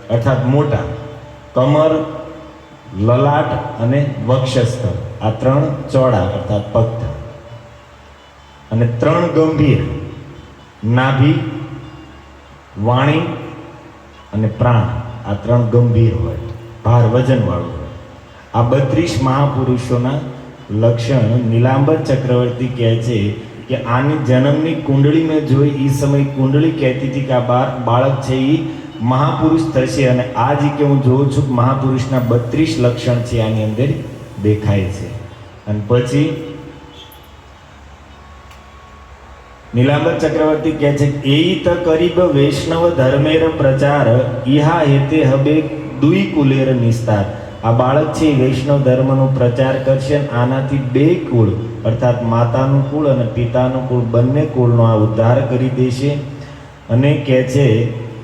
અર્થાત મોટા, કમર, લલાટ અને વક્ષસ્થળ, આ 3 ચોડા અર્થાત પગ થાય. અને 3 ગંભીર, નાભી, વાણી અને પ્રાણ, આ 3 ગંભીર હોય, ભાર વજન વાળું હોય. આ 32 મહાપુરુષોના લક્ષણ નીલાંબર ચક્રવર્તી કહે છે કે આની જન્મની કુંડળી મેં જોઈ, એ સમય કુંડળી કહેતી હતી કે આ બાળક છે એ મહાપુરુષ થશે. અને આજ કે હું જોઉં છું કે મહાપુરુષના 32 લક્ષણ છે આની અંદર દેખાય છે. અને પછી નીલાંબર ચક્રવર્તી કહે છે એઈત કરીબ વૈષ્ણવ ધર્મેર પ્રચાર ઇહા હેતે હબે દુઈ કુલેર નિસ્તાર. આ બાળક છે વૈષ્ણવ ધર્મનો પ્રચાર કરશે અને આનાથી 2 કુળ અર્થાત માતાનું કુળ અને પિતાનું કુળ બંને કુળનો આ ઉદ્ધાર કરી દેશે. અને કહે છે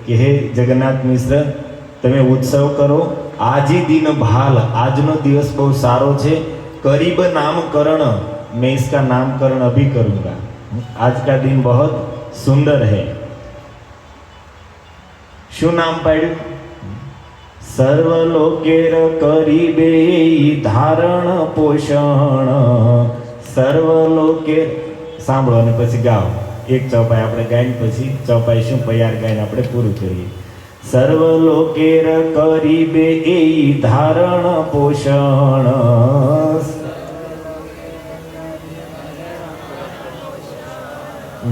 કે હે જગન્નાથ મિશ્ર, તમે ઉત્સવ કરો, આજી દિન ભાલ, આજનો દિવસ બહુ સારો છે. કરીબ नामकरण, मैं इसका नामकरण अभी करूंगा, आज का दिन बहुत सुंदर है. શું નામ પાડ્યું? સર્વલોકેર કરીબે ધારણ પોષણ. સર્વલોકેર સાંભળો અને પછી ગાઓ. એક ચોપાઈ આપણે ગાઈને પછી ચોપાઈ શું પૈયાર ગાઈને આપણે પૂરું કરીએ. સર્વલોકેર કરીબે ધારણ પોષણ.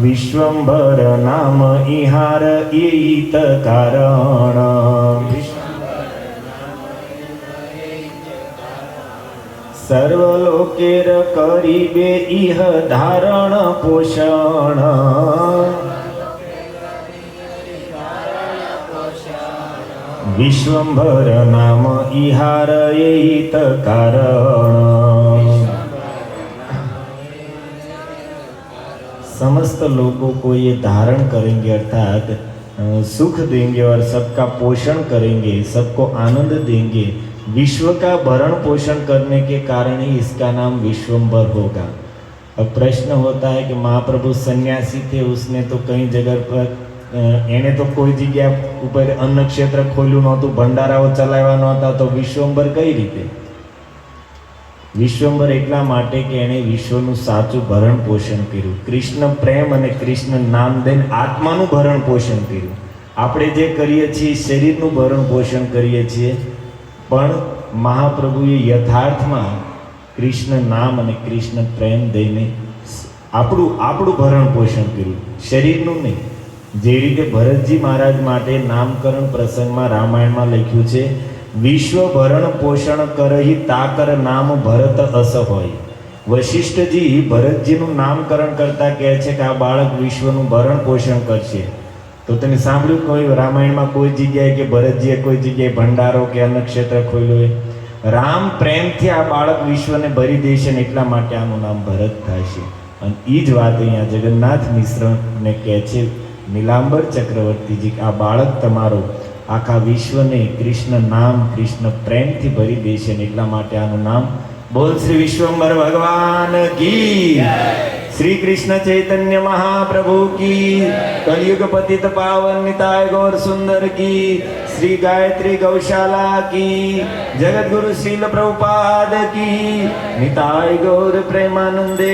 વિશ્વંભર નામ ઇહાર ઈત કારણ. સર્વલોકેર કરીબે ઇહ ધારણ પોષણ. વિશ્વંભર નામ ઇહાર ઈત કારણ. समस्त लोगों को ये धारण करेंगे अर्थात सुख देंगे और सबका पोषण करेंगे, सबको आनंद देंगे. विश्व का भरण पोषण करने के कारण ही इसका नाम विश्वंभर होगा. अब प्रश्न होता है कि महाप्रभु सन्यासी थे, उसने तो कई जगह पर एने तो कोई जगह ऊपर अन्न क्षेत्र खोल्યું નહોતું, ભંડારાઓ ચલાવ્યા નહોતા, તો વિશ્વંભર કઈ રીતે? વિશ્વંભર એટલા માટે કે એણે વિશ્વનું સાચું ભરણ પોષણ કર્યું. કૃષ્ણ પ્રેમ અને કૃષ્ણ નામ દઈને આત્માનું ભરણ પોષણ કર્યું. આપણે જે કરીએ છીએ શરીરનું ભરણ પોષણ કરીએ છીએ, પણ મહાપ્રભુએ યથાર્થમાં કૃષ્ણ નામ અને કૃષ્ણ પ્રેમ દઈને આપણું ભરણ પોષણ કર્યું, શરીરનું નહીં. જે રીતે ભરતજી મહારાજ માટે નામકરણ પ્રસંગમાં રામાયણમાં લખ્યું છે, વિશ્વ ભરણ પોષણ કરહી તાકર નામ ભરત અસ હોય. વશિષ્ઠજી ભરતજીનું નામકરણ કરતા કહે છે કે આ બાળક વિશ્વનું ભરણ પોષણ કરશે. તો તમે સાંભળ્યું કોઈ રામાયણમાં કોઈ જગ્યાએ કે ભરતજીએ કોઈ જગ્યાએ ભંડારો કે અન્નક્ષેત્ર ખોલ્યો હોય? રામ પ્રેમથી આ બાળક વિશ્વને ભરી દેશે ને એટલા માટે આનું નામ ભરત થશે. અને એ જ વાત અહીંયા જગન્નાથ મિશ્રને કહે છે નીલાંબર ચક્રવર્તીજી, આ બાળક તમારો આખા વિશ્વને કૃષ્ણ નામ કૃષ્ણ પ્રેમથી ભરી દેશે ને એટલા માટે આનું નામ. બોલ શ્રી વિશ્વંભર ભગવાન કી, શ્રી કૃષ્ણ ચૈતન્ય મહાપ્રભુ કી, કલયુગ પતિત પાવન નિતાય ગૌર સુંદર કી, શ્રી ગાયત્રી ગૌશાલા કી, જગત ગુરુ શ્રીલ પ્રભુપાદ કી, નિતાય ગૌર પ્રેમાનંદે.